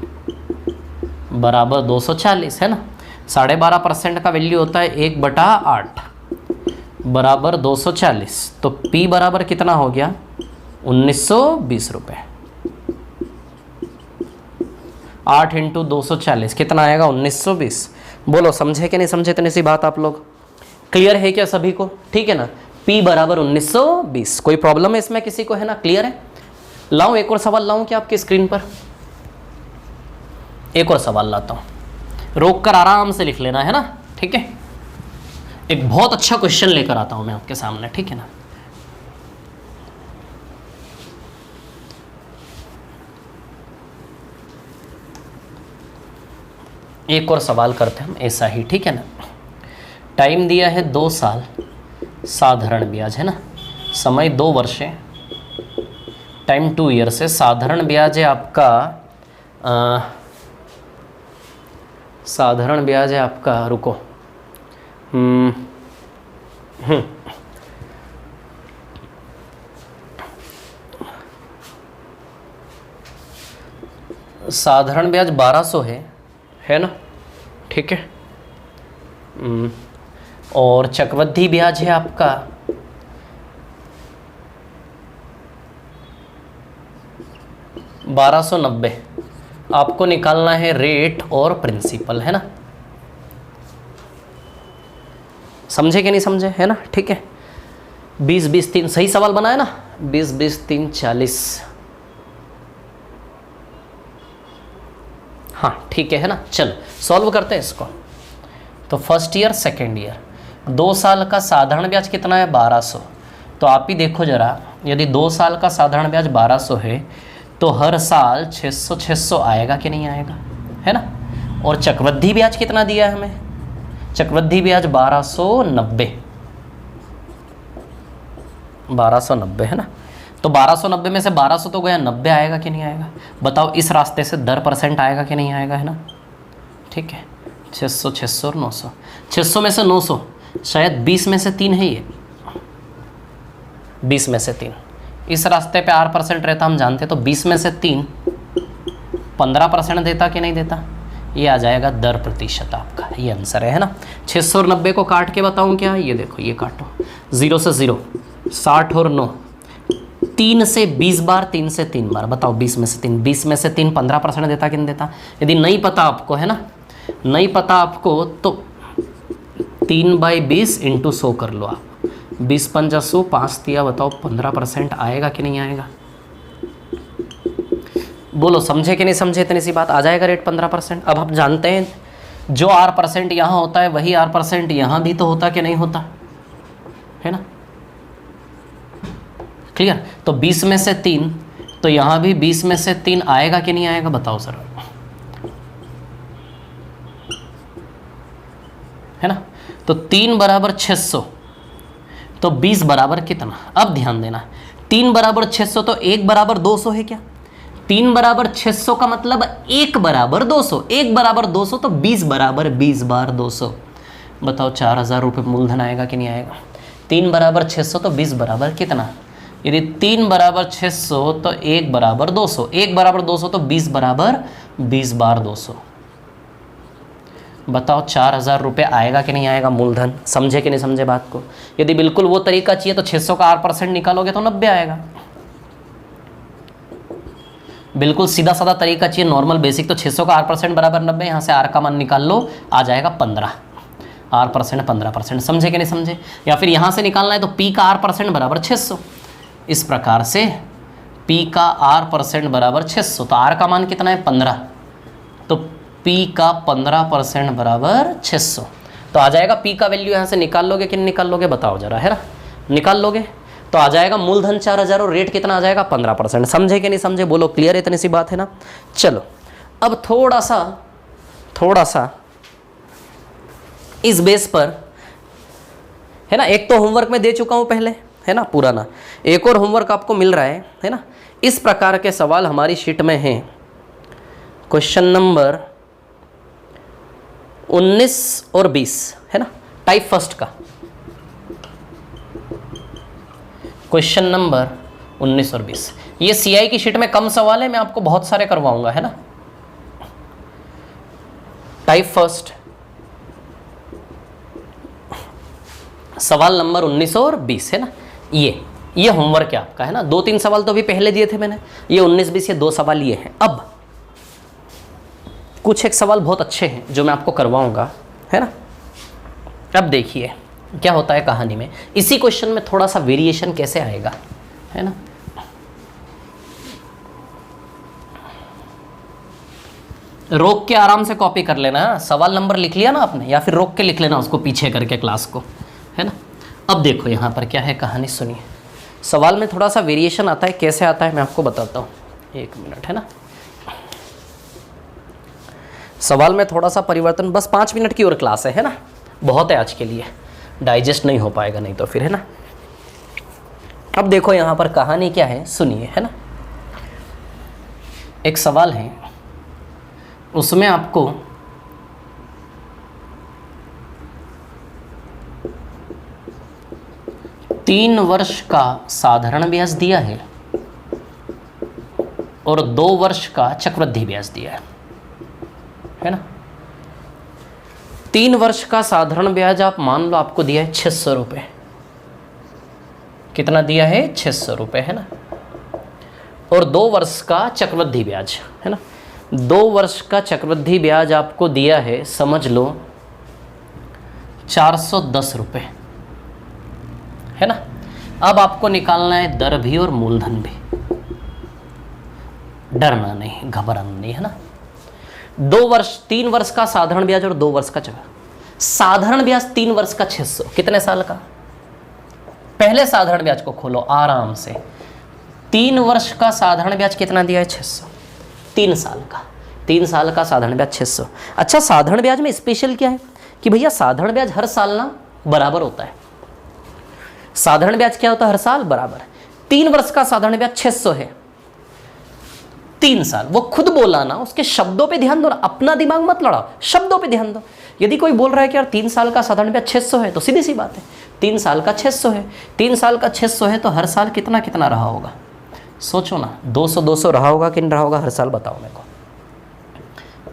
बराबर 240, है ना? 12.5% का वैल्यू होता है 1/8 बराबर 240। तो P बराबर कितना हो गया? 1920 रुपये। 8 इंटू 240 कितना आएगा? 1920। बोलो समझे कि नहीं समझे? इतनी सी बात आप लोग क्लियर है क्या सभी को? ठीक है ना? P बराबर 1920। कोई प्रॉब्लम है इसमें किसी को, है ना? क्लियर है? लाऊं एक और सवाल लाऊं क्या आपकी स्क्रीन पर? एक और सवाल लाता हूं, रोक कर आराम से लिख लेना, है ना? ठीक है, एक बहुत अच्छा क्वेश्चन लेकर आता हूं मैं आपके सामने, ठीक है ना? एक और सवाल करते हैं हम ऐसा ही, ठीक है ना? टाइम दिया है 2 साल, साधारण ब्याज, है ना? समय 2 वर्ष है, टाइम 2 ईयर्स है। साधारण ब्याज है आपका साधारण ब्याज है आपका, रुको, साधारण ब्याज 1200 है ना? ठीक है। और चक्रवृद्धि ब्याज है आपका 1290। आपको निकालना है रेट और प्रिंसिपल, है ना? समझे कि नहीं समझे, है ना? ठीक है। 20 3 सही सवाल बना है ना? 20 3 40। हाँ ठीक है ना? चलो सॉल्व करते हैं इसको। तो फर्स्ट ईयर सेकेंड ईयर, 2 साल का साधारण ब्याज कितना है? 1200। तो आप ही देखो जरा, यदि 2 साल का साधारण ब्याज 1200 है तो हर साल 600 आएगा कि नहीं आएगा, है ना? और चक्रवृद्धि ब्याज कितना दिया है हमें? चक्रवृद्धि ब्याज 1290 है ना? तो 1290 में से 1200 तो गया, 90 आएगा कि नहीं आएगा? बताओ इस रास्ते से दर % आएगा कि नहीं आएगा, है ना? ठीक है। 600 और 900, 600 में से 900, शायद 20 में से 3 है ये, 20 में से 3। इस रास्ते पे R% रहता हम जानते, तो 20 में से 3 15% देता कि नहीं देता? ये आ जाएगा दर प्रतिशत आपका, ये आंसर है ना? 600 और 90 को काट के बताऊं क्या? ये देखो, ये काटो, 0 से 0, 60 और 9, 3 से 20 बार, 3 से 3 बार। बताओ 20 में से 3, 20 में से 3 15% देता कि नहीं देता? यदि नहीं पता आपको, है ना, नहीं पता आपको, तो 3/20 इंटू 100 कर लो आप। 20 पंजा 100, 5 दिया, बताओ 15% आएगा कि नहीं आएगा? बोलो समझे कि नहीं समझे? इतनी सी बात, आ जाएगा रेट 15%। अब हम जानते हैं जो R% यहाँ होता है वही R% यहाँ भी तो होता कि नहीं होता, है ना? क्लियर? तो 20 में से 3, तो यहाँ भी 20 में से 3 आएगा कि नहीं आएगा? बताओ सर, है ना? तो 3 बराबर 600, तो 20 बराबर कितना? अब ध्यान देना, 3 बराबर 600, तो 1 बराबर 200 है क्या? 3 बराबर 600 का मतलब 1 बराबर 200, 1 बराबर 200, तो 20 बराबर 20 बार 200। बताओ 4,000 रुपये मूलधन आएगा कि नहीं आएगा। 3 बराबर 600 तो 20 बराबर कितना, यदि 3 बराबर 600 तो 1 बराबर 200, 1 बराबर 200 तो 20 बराबर 20 बार 200। बताओ 4,000 रुपये आएगा कि नहीं आएगा मूलधन। समझे कि नहीं समझे बात को। यदि बिल्कुल वो तरीका चाहिए तो 600 का 8% निकालोगे तो 90 आएगा। बिल्कुल सीधा साधा तरीका चाहिए, नॉर्मल बेसिक, तो 600 का 8% बराबर 90, यहाँ से आर का मान निकाल लो, आ जाएगा 15। 8% 15%, समझे कि नहीं समझे। या फिर यहाँ से निकालना है तो पी का 8% बराबर 600, इस प्रकार से पी का 8% बराबर 600, तो आर का मान कितना है 15, तो पी का 15% बराबर 600, तो आ जाएगा पी का वैल्यू। यहाँ से निकाल लोगे कि नहीं निकाल लोगे बताओ जरा, है ना, निकाल लोगे तो आ जाएगा मूलधन 4,000 और रेट कितना आ जाएगा 15%। समझे कि नहीं समझे, बोलो क्लियर है, इतनी सी बात है ना। चलो अब थोड़ा सा इस बेस पर, है ना, एक तो होमवर्क में दे चुका हूं पहले, है ना, पुराना, एक और होमवर्क आपको मिल रहा है ना। इस प्रकार के सवाल हमारी शीट में हैं। क्वेश्चन नंबर 19 और 20, है ना, टाइप फर्स्ट का क्वेश्चन नंबर 19 और 20। ये सीआई की शीट में कम सवाल है, मैं आपको बहुत सारे करवाऊंगा, है ना। टाइप फर्स्ट सवाल नंबर 19 और 20, है ना। ये होमवर्क है आपका, है ना। 2-3 सवाल तो अभी पहले दिए थे मैंने, ये 19-20 ये 2 सवाल ये हैं। अब कुछ एक सवाल बहुत अच्छे हैं जो मैं आपको करवाऊंगा, है ना। अब देखिए क्या होता है कहानी में, इसी क्वेश्चन में थोड़ा सा वेरिएशन कैसे आएगा, है ना। रोक के आराम से कॉपी कर लेना, सवाल नंबर लिख लिया ना आपने, या फिर रोक के लिख लेना उसको पीछे करके क्लास को, है ना। अब देखो यहाँ पर क्या है कहानी, सुनिए। सवाल में थोड़ा सा वेरिएशन आता है, कैसे आता है मैं आपको बताता हूँ, 1 मिनट, है ना। सवाल में थोड़ा सा परिवर्तन, बस 5 मिनट की और क्लास है ना, बहुत है आज के लिए, डाइजेस्ट नहीं हो पाएगा नहीं तो फिर, है ना। अब देखो यहाँ पर कहानी क्या है, सुनिए, है ना। एक सवाल है, उसमें आपको तीन वर्ष का साधारण ब्याज दिया है और 2 वर्ष का चक्रवृद्धि ब्याज दिया है ना। 3 वर्ष का साधारण ब्याज आप मान लो आपको दिया है 600 रुपये। कितना दिया है 600 रुपये, है ना। और 2 वर्ष का चक्रवृद्धि ब्याज, है ना। 2 वर्ष का चक्रवृद्धि ब्याज आपको दिया है, समझ लो 410 रुपये, है ना। अब आपको निकालना है दर भी और मूलधन भी। डरना नहीं, घबराना नहीं, है ना। 3 वर्ष का साधारण ब्याज और 2 वर्ष का चक्रवृद्धि। साधारण ब्याज 3 वर्ष का 600, कितने साल का। पहले साधारण ब्याज को खोलो आराम से। 3 वर्ष का साधारण ब्याज कितना दिया है 600, 3 साल का। 3 साल का साधारण ब्याज 600। अच्छा, साधारण ब्याज में स्पेशल क्या है कि भैया साधारण ब्याज हर साल ना बराबर होता है। साधारण ब्याज क्या होता है, हर साल बराबर। 3 वर्ष का साधारण ब्याज 600 है, 3 साल। वो खुद बोला ना, उसके शब्दों पे ध्यान दो ना, अपना दिमाग मत लड़ाओ, शब्दों पे ध्यान दो। यदि कोई बोल रहा है कि यार 3 साल का साधारण ब्याज 600 है, तो सीधी सी बात है 3 साल का 600 है। 3 साल का 600 है तो हर साल कितना कितना रहा होगा, सोचो ना। 200 रहा होगा कि नहीं रहा होगा, हर साल बताओ मेरे को।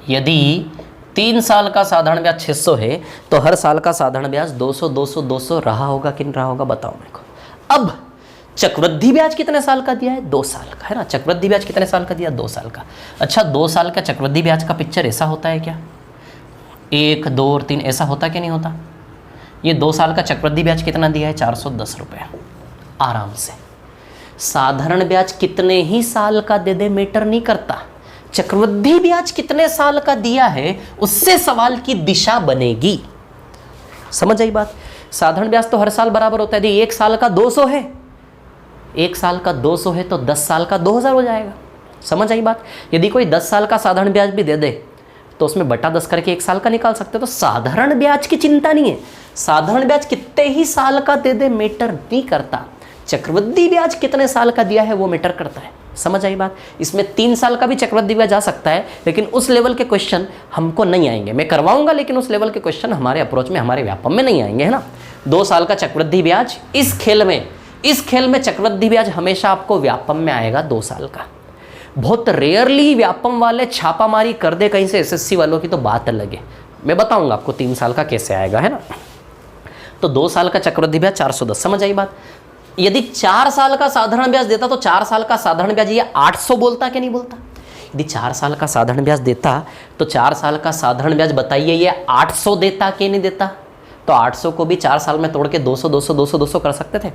यदि 3 साल का साधारण ब्याज 600 है तो हर साल का साधारण ब्याज 200 रहा होगा कि नहीं रहा होगा, बताओ मेरे को। अब चक्रवृद्धि ब्याज कितने साल का दिया है, 2 साल का, है ना। चक्रवृद्धि ब्याज कितने साल का दिया, 2 साल का। अच्छा, 2 साल का चक्रवृद्धि ब्याज का पिक्चर ऐसा होता है क्या, 1, 2 और 3 ऐसा होता कि नहीं होता। ये 2 साल का चक्रवृद्धि ब्याज कितना दिया है 410 रुपये। आराम से साधारण ब्याज कितने ही साल का दे दे मैटर नहीं करता, चक्रवृद्धि ब्याज कितने साल का दिया है उससे सवाल की दिशा बनेगी। समझ आई बात। साधारण ब्याज तो हर साल बराबर होता है। यदि 1 साल का 200 है, 1 साल का 200 है तो 10 साल का 2000 हो जाएगा। समझ आई बात। यदि कोई 10 साल का साधारण ब्याज भी दे दे तो उसमें बटा 10 करके 1 साल का निकाल सकते हो। तो साधारण ब्याज की चिंता नहीं है, साधारण ब्याज कितने ही साल का दे दे मैटर नहीं करता, चक्रवृद्धि ब्याज कितने साल का दिया है वो मैटर करता है। समझ आई बात। इसमें 3 साल का भी चक्रवृद्धि ब्याज आ सकता है, लेकिन उस लेवल के क्वेश्चन हमको नहीं आएंगे। मैं करवाऊंगा लेकिन उस लेवल के क्वेश्चन हमारे अप्रोच में, हमारे व्यापम में नहीं आएंगे, है ना। 2 साल का चक्रवृद्धि ब्याज इस खेल में चक्रवृद्धि ब्याज हमेशा आपको व्यापम में आएगा 2 साल का। बहुत रेयरली व्यापम वाले छापामारी कर दे कहीं से एसएससी वालों की तो बात अलग है। मैं बताऊंगा आपको 3 साल का कैसे आएगा, है ना। तो 2 साल का चक्रवृद्धि ब्याज 410, समझ आई बात। यदि 4 साल का साधारण ब्याज देता तो 4 साल का साधारण ब्याज ये 800 बोलता कि नहीं बोलता। यदि 4 साल का साधारण ब्याज देता तो 4 साल का साधारण ब्याज बताइए ये 800 देता कि नहीं देता। तो 800 को भी 4 साल में तोड़ के 200 200 200 200 कर सकते थे।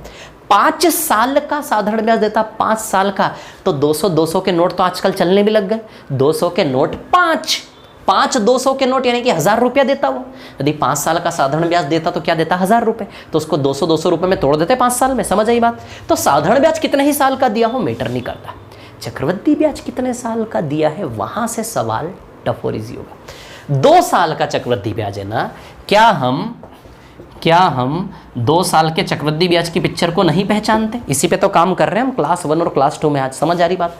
5 साल का साधारण ब्याज देता, 5 साल का, तो 200 200 के नोट तो आजकल चलने भी लग गए। 200 के नोट 5 200 के नोट यानी कि 1000 रुपया देता वो। यदि 5 साल का साधारण ब्याज देता तो क्या देता, 1000 रुपये। तो उसको 200 200 रुपये में तोड़ देते 5 साल में, समझ आई बात। तो साधारण ब्याज कितने ही साल का दिया हो मैटर नहीं करता, चक्रवृद्धि ब्याज कितने साल का दिया है वहां से सवाल टफ और इजी होगा। 2 साल का चक्रवृद्धि ब्याज है ना, क्या हम 2 साल के चक्रवृद्धि ब्याज की पिक्चर को नहीं पहचानते। इसी पे तो काम कर रहे हैं हम क्लास 1 और क्लास 2 में आज, समझ आ रही बात।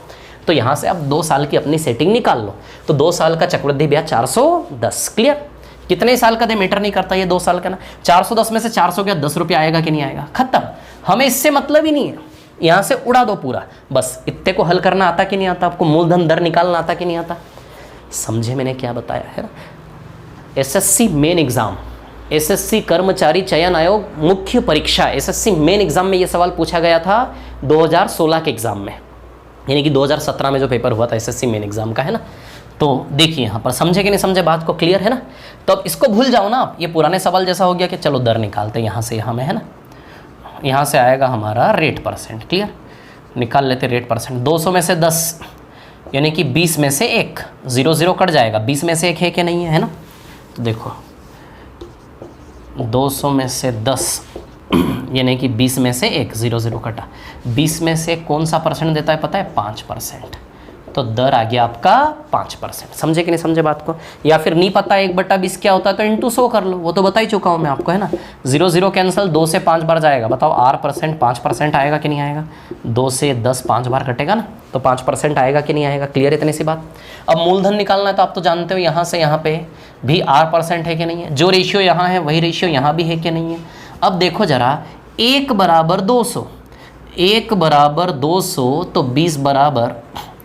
तो यहाँ से आप 2 साल की अपनी सेटिंग निकाल लो। तो 2 साल का चक्रवृद्धि ब्याज 410, क्लियर। कितने साल का दे मैटर नहीं करता, ये 2 साल का ना। 410 में से 400 के 10 रुपये आएगा कि नहीं आएगा, खत्म। हमें इससे मतलब ही नहीं है, यहाँ से उड़ा दो पूरा। बस इतने को हल करना आता कि नहीं आता, आपको मूलधन दर निकालना आता कि नहीं आता। समझे मैंने क्या बताया है ना। एसएससी मेन एग्जाम, एसएससी कर्मचारी चयन आयोग मुख्य परीक्षा, एसएससी मेन एग्जाम में ये सवाल पूछा गया था 2016 के एग्जाम में, यानी कि 2017 में जो पेपर हुआ था एसएससी मेन एग्जाम का, है ना। तो देखिए यहाँ पर समझे कि नहीं समझे बात को, क्लियर है ना। तो अब इसको भूल जाओ ना आप, ये पुराने सवाल जैसा हो गया कि चलो दर निकालते हैं यहाँ से यहाँ में, है ना। यहाँ से आएगा हमारा रेट परसेंट, क्लियर, निकाल लेते रेट परसेंट। 200 में से 10 यानी कि 20 में से 1, 0 0 कट जाएगा, 20 में से 1 है कि नहीं है ना। तो देखो 200 में से 10 यानी कि 20 में से 1, 0 0 कटा। 20 में से कौन सा परसेंट देता है पता है, 5%। तो दर आ गया आपका 5%। समझे कि नहीं समझे बात को। या फिर नहीं पता 1/20 क्या होता है तो इंटू 100 कर लो, वो तो बता ही चुका हूँ मैं आपको, है ना। 0 0 कैंसिल, 2 से 5 बार जाएगा, बताओ R% 5% आएगा कि नहीं आएगा। 2 से 10 5 बार कटेगा ना, तो 5% आएगा कि नहीं आएगा, क्लियर, इतनी सी बात। अब मूलधन निकालना है तो आप तो जानते हो यहाँ से यहाँ पे भी R% है कि नहीं है, जो रेशियो यहाँ है वही रेशियो यहाँ भी है कि नहीं है। अब देखो जरा, 1 बराबर 200, 1 बराबर 200 तो 20 बराबर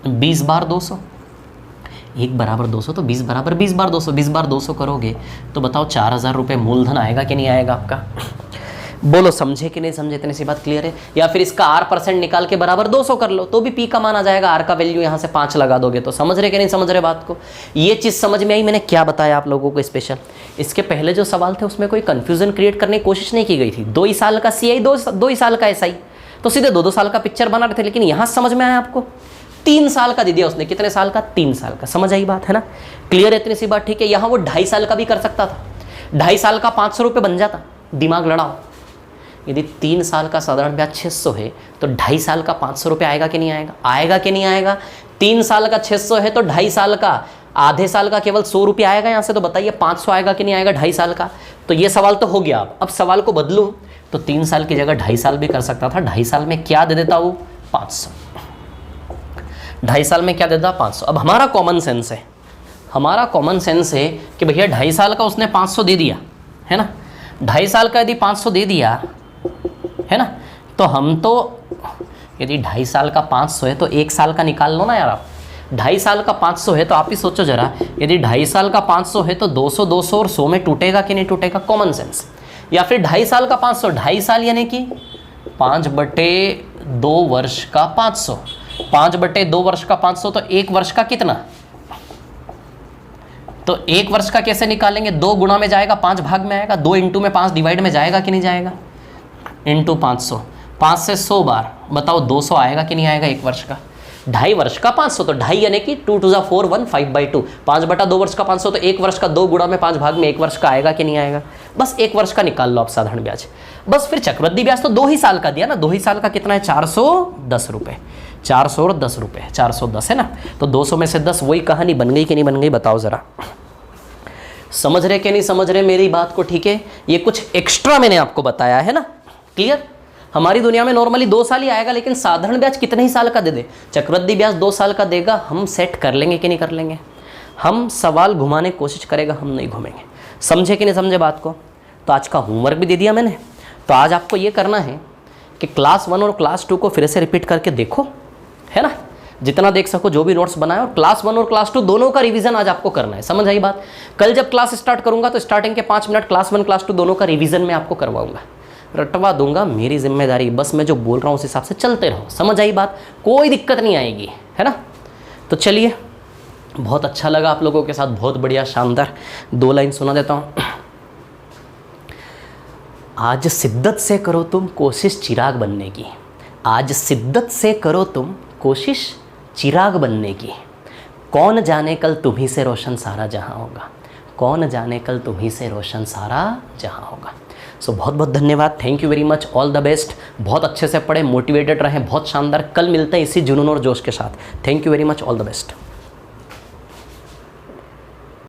20 बार 200, 1 बराबर 200 तो 20 बराबर 20 बार 200, 20 बार 200 करोगे तो बताओ 4000 रुपये मूलधन आएगा कि नहीं आएगा आपका। बोलो समझे कि नहीं समझे, इतनी सी बात क्लियर है। या फिर इसका R% निकाल के बराबर 200 कर लो तो भी P का मान आ जाएगा, R का वैल्यू यहाँ से 5 लगा दोगे तो। समझ रहे कि नहीं समझ रहे बात को। ये चीज़ समझ में आई, मैंने क्या बताया आप लोगों को स्पेशल। इसके पहले जो सवाल थे उसमें कोई कन्फ्यूजन क्रिएट करने की कोशिश नहीं की गई थी। 2 ही साल का CI, 2 ही साल का SI, तो सीधे 2 साल का पिक्चर बना रहे थे। लेकिन यहाँ समझ में आया आपको, 3 साल का दे दिया उसने। कितने साल का, 3 साल का। समझ आई बात, है ना, क्लियर है, इतनी सी बात, ठीक है। यहाँ वो 2.5 साल का भी कर सकता था, 2.5 साल का 500 रुपये बन जाता, दिमाग लड़ाओ। यदि 3 साल का साधारण ब्याज 600 है तो 2.5 साल का 500 रुपये आएगा कि नहीं आएगा, आएगा कि नहीं आएगा। 3 साल का 600 है तो 2.5 साल का, आधे साल का केवल 100 रुपये आएगा यहाँ से, तो बताइए 500 आएगा कि नहीं आएगा 2.5 साल का। तो ये सवाल तो हो गया। अब सवाल को बदलूँ तो 3 साल की जगह 2.5 साल भी कर सकता था। 2.5 साल में क्या दे देता वो, 500। 2.5 साल में क्या देता, 500। अब हमारा कॉमन सेंस है, हमारा कॉमन सेंस है कि भैया 2.5 साल का उसने 500 दे दिया, है ना। 2.5 साल का यदि 500 दे दिया, है ना, तो हम तो यदि 2.5 साल का 500 है तो 1 साल का निकाल लो ना यार आप। 2.5 साल का 500 है तो आप ही सोचो जरा, यदि 2.5 साल का 500 है तो 200 200 और 100 में टूटेगा कि नहीं टूटेगा, कॉमन सेंस। या फिर 2.5 साल का 500, 2.5 साल यानी कि 5/2 वर्ष का 500, 5/2 वर्ष का 500, तो 1 वर्ष का कितना, तो 1 वर्ष का कैसे निकालेंगे, 2 गुणा में जाएगा, 5 भाग में आएगा, 2 इंटू में 5 डिवाइड में जाएगा कि नहीं जाएगा, इंटू 500, 5 से 100 बार, बताओ 200 आएगा कि नहीं आएगा 1 वर्ष का। 2.5 वर्ष का 500 तो 2.5 यानी कि 2 2 4 1 5/2, 5/2 वर्ष का 500 तो 1 वर्ष का 2 गुणा में 5 भाग में 1 वर्ष का आएगा कि नहीं आएगा। बस 1 वर्ष का निकाल लो आप साधारण ब्याज। बस फिर चक्रवृद्धि ब्याज तो 2 ही साल का दिया ना, 2 ही साल का कितना है, 410 रुपये, 410 रुपये, 410 है ना। तो 200 में से 10, वही कहानी बन गई कि नहीं बन गई, बताओ जरा। समझ रहे कि नहीं समझ रहे मेरी बात को, ठीक है। ये कुछ एक्स्ट्रा मैंने आपको बताया है ना, क्लियर। हमारी दुनिया में नॉर्मली 2 साल ही आएगा, लेकिन साधारण ब्याज कितने ही साल का दे दे, चक्रवृद्धि ब्याज 2 साल का देगा, हम सेट कर लेंगे कि नहीं कर लेंगे? हम सवाल घुमाने की कोशिश करेगा, हम नहीं घूमेंगे। समझे कि नहीं समझे बात को? तो आज का होमवर्क भी दे दिया मैंने। तो आज आपको ये करना है कि क्लास 1 और क्लास 2 को फिर से रिपीट करके देखो, है ना, जितना देख सको जो भी नोट्स बनाए, और क्लास 1 और क्लास 2 दोनों का रिवीजन आज आपको करना है। समझ आई बात? कल जब क्लास स्टार्ट करूंगा तो स्टार्टिंग के 5 मिनट क्लास 1 क्लास 2 दोनों का रिवीजन मैं आपको करवाऊंगा, रटवा दूंगा, मेरी जिम्मेदारी, बस मैं जो बोल रहा हूँ उस हिसाब से चलते रहो। समझ आई बात? कोई दिक्कत नहीं आएगी, है ना? तो चलिए, बहुत अच्छा लगा आप लोगों के साथ, बहुत बढ़िया, शानदार। 2 लाइन सुना देता हूँ। आज शिद्दत से करो तुम कोशिश चिराग बनने की, आज शिद्दत से करो तुम कोशिश चिराग बनने की, कौन जाने कल तुम्ही से रोशन सारा जहां होगा, कौन जाने कल तुम्ही से रोशन सारा जहां होगा। सो बहुत बहुत धन्यवाद, thank you very much, all the best. बहुत अच्छे से पढ़े, मोटिवेटेड रहें, बहुत शानदार। कल मिलते हैं इसी जुनून और जोश के साथ। Thank you very much, all the best.